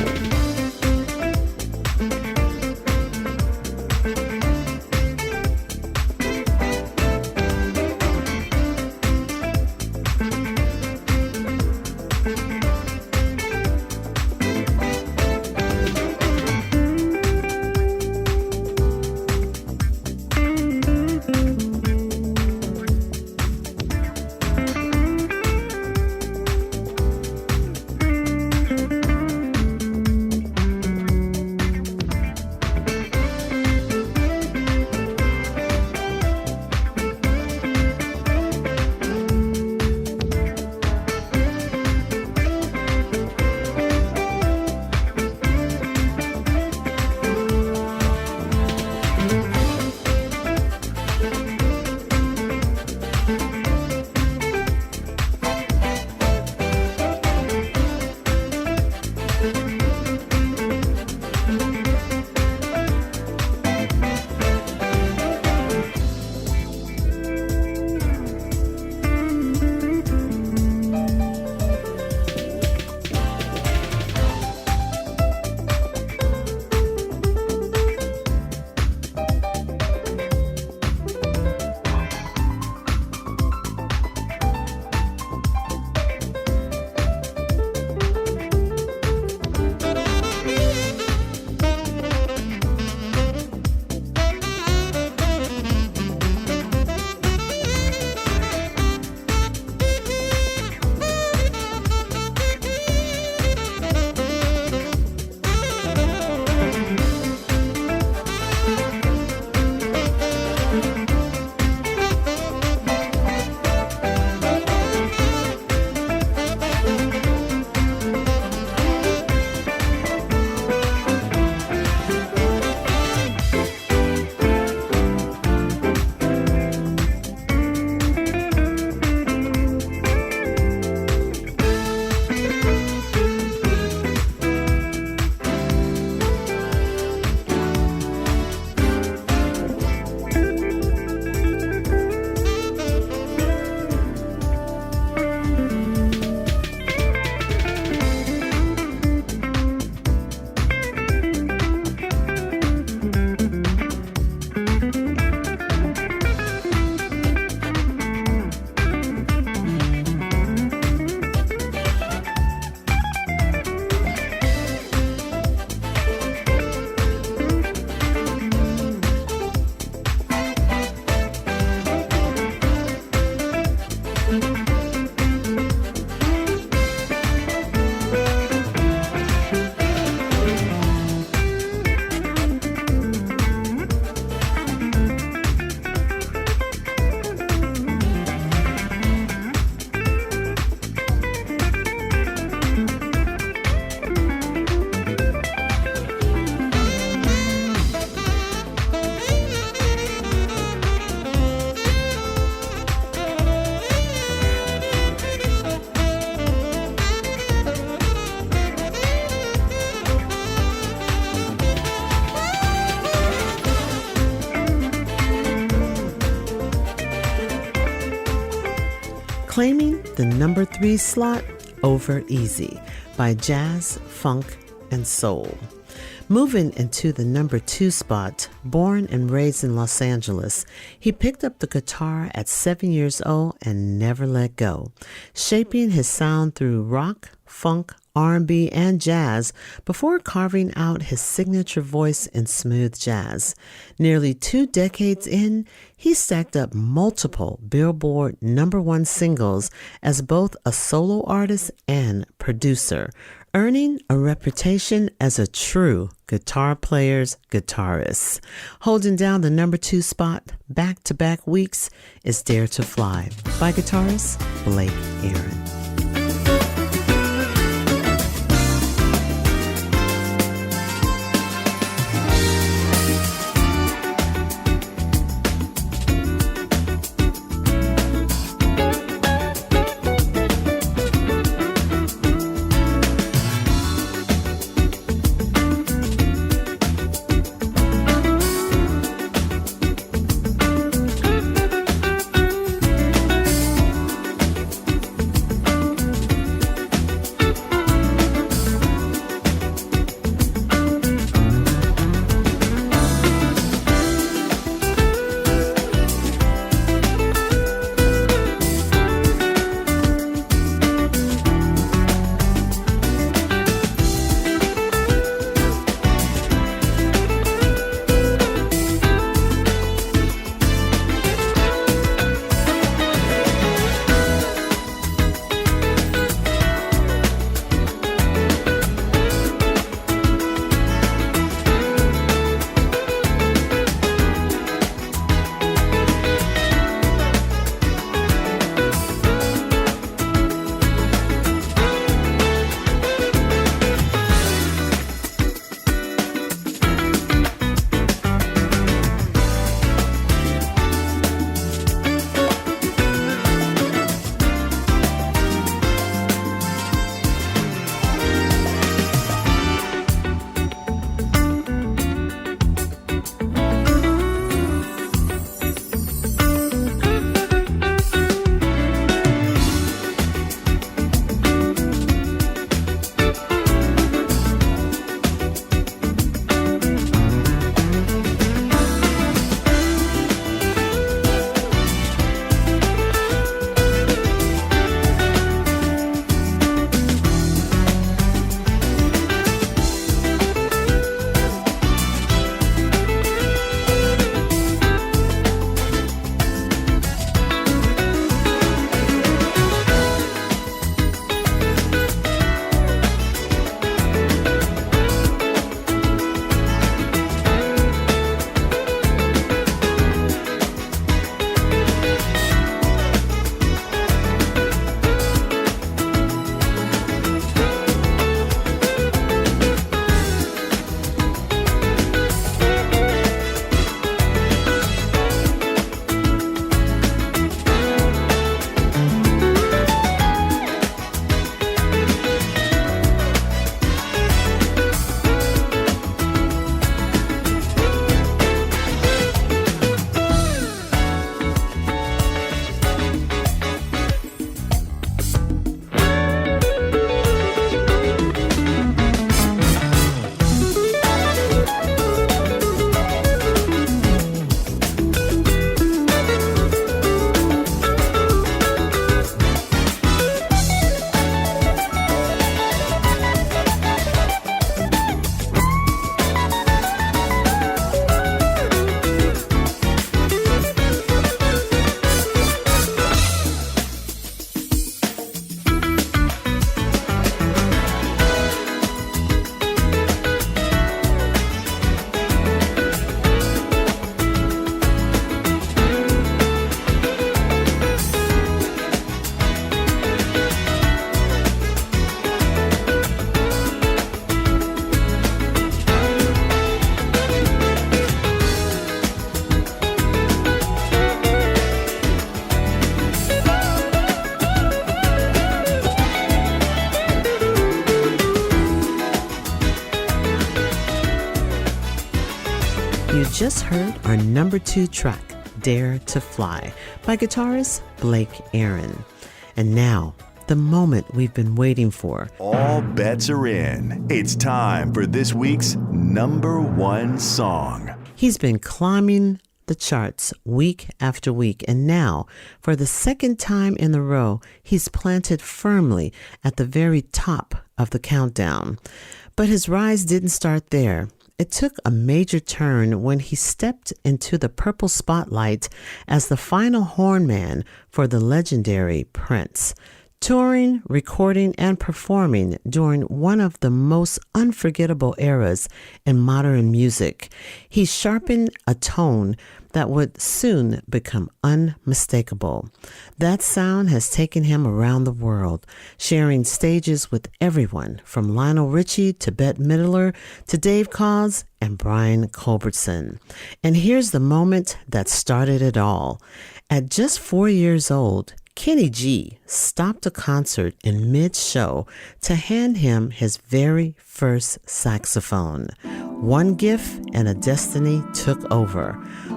Claiming the number 3 slot, Over Easy by Jazz, Funk, and Soul. Moving into the number 2 spot, born and raised in Los Angeles, he picked up the guitar at 7 years old and never let go, shaping his sound through rock, funk, R&B, and jazz before carving out his signature voice in smooth jazz. Nearly 2 decades in, he stacked up multiple Billboard #1 singles as both a solo artist and producer, earning a reputation as a true guitar player's guitarist. Holding down the #2 spot back-to-back weeks is Dare to Fly by guitarist Blake Aaron. You just heard our #2 track, Dare to Fly, by guitarist Blake Aaron. And now, the moment we've been waiting for. All bets are in. It's time for this week's #1 song. He's been climbing the charts week after week, and now, for the second time in a row, he's planted firmly at the very top of the countdown. But his rise didn't start there. It took a major turn when he stepped into the purple spotlight as the final horn man for the legendary Prince, touring, recording, and performing during one of the most unforgettable eras in modern music. He sharpened a tone that would soon become unmistakable. That sound has taken him around the world, sharing stages with everyone from Lionel Richie to Bette Midler to Dave Koz and Brian Culbertson. And here's the moment that started it all. At just 4 years old, Kenny G stopped a concert in mid-show to hand him his very first saxophone. One gift and a destiny took over.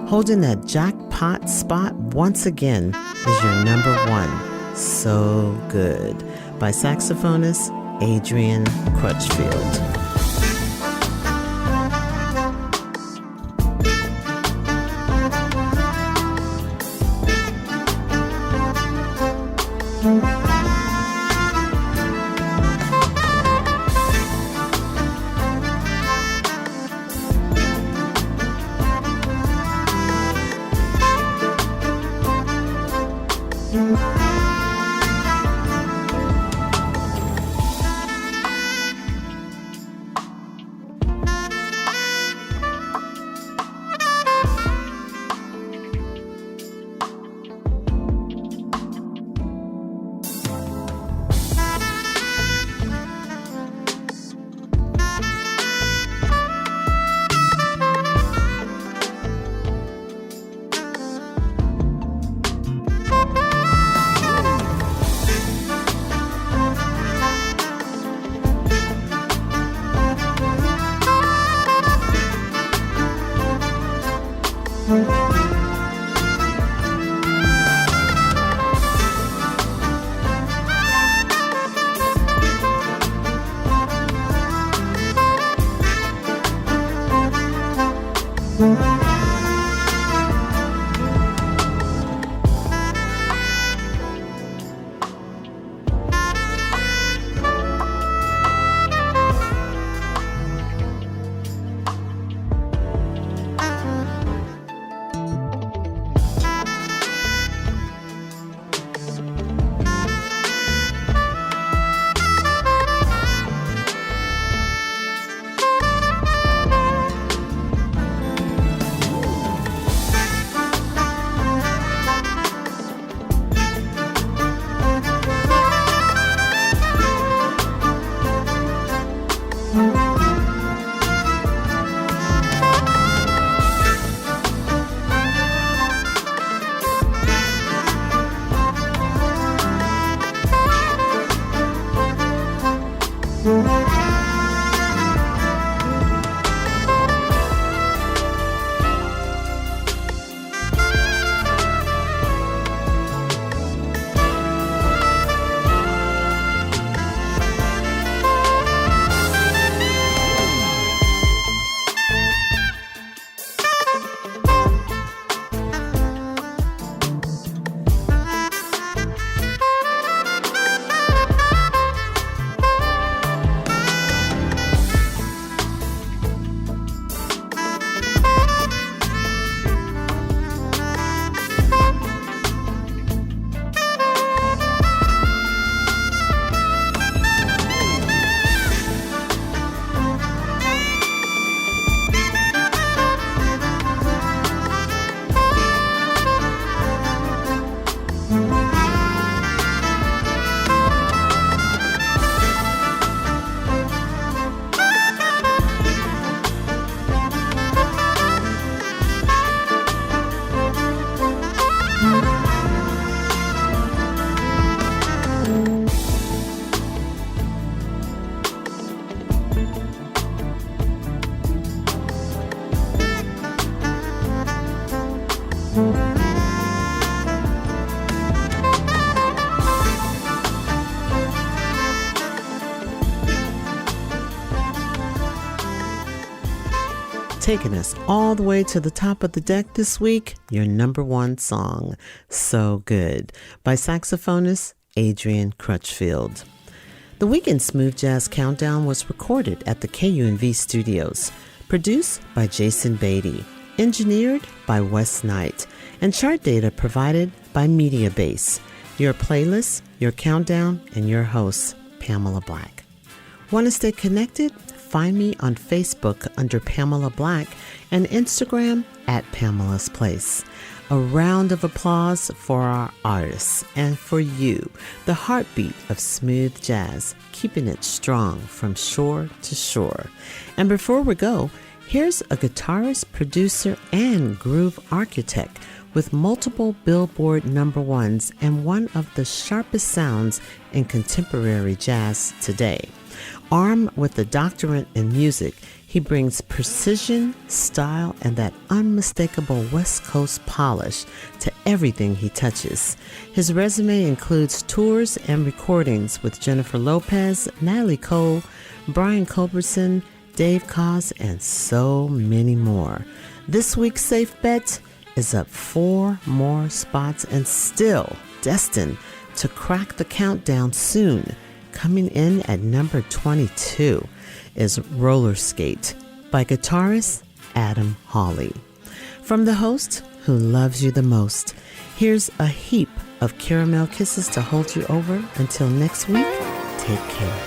Holding that jackpot spot once again is your number one, So Good, by saxophonist Adrian Crutchfield. Taking us all the way to the top of the deck this week, your number one song, So Good, by saxophonist Adrian Crutchfield. The Weekend Smooth Jazz Countdown was recorded at the KUNV studios, produced by Jason Beatty, engineered by Wes Knight, and chart data provided by Media Base. Your playlist, your countdown, and your host, Pamela Black. Want to stay connected? Find me on Facebook under Pamela Black and Instagram at Pamela's Place. A round of applause for our artists and for you, the heartbeat of smooth jazz, keeping it strong from shore to shore. And before we go, here's a guitarist, producer, and groove architect with multiple Billboard number ones and one of the sharpest sounds in contemporary jazz today. Armed with a doctorate in music, he brings precision, style, and that unmistakable West Coast polish to everything he touches. His resume includes tours and recordings with Jennifer Lopez, Natalie Cole, Brian Culbertson, Dave Koz, and so many more. This week's Safe Bet is up 4 more spots and still destined to crack the countdown soon. Coming in at number 22 is Roller Skate by guitarist Adam Hawley. From the host who loves you the most, here's a heap of caramel kisses to hold you over. Until next week, take care.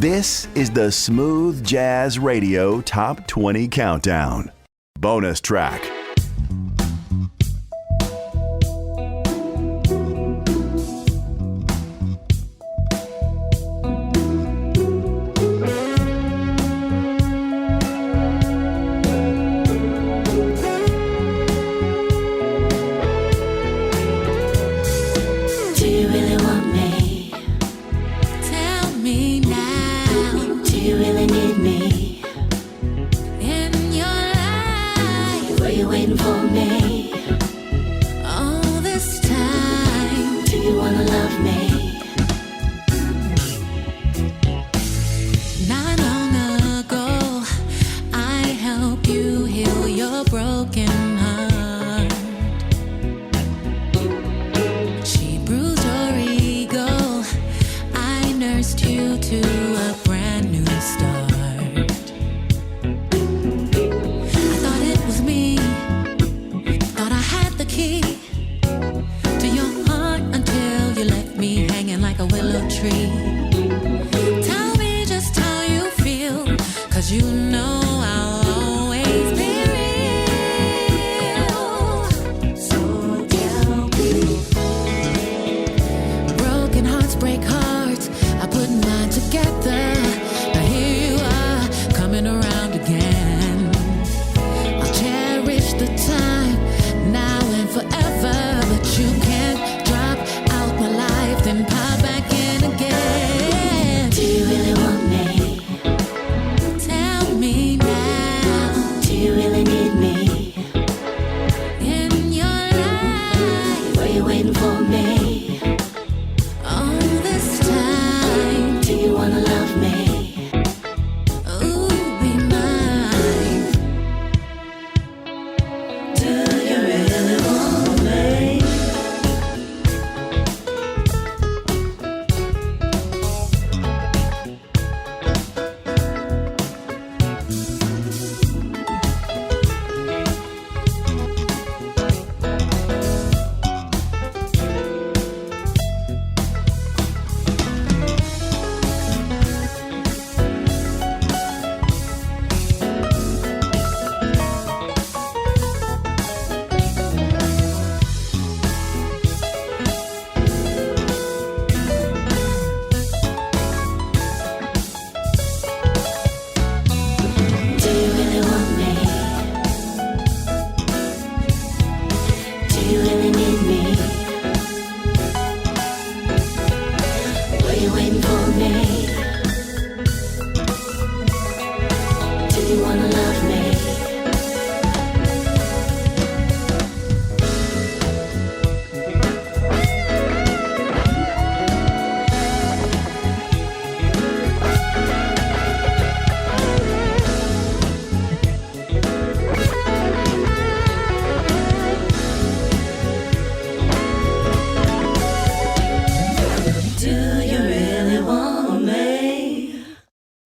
This is the Smooth Jazz Radio Top 20 Countdown. Bonus track. Waiting for me.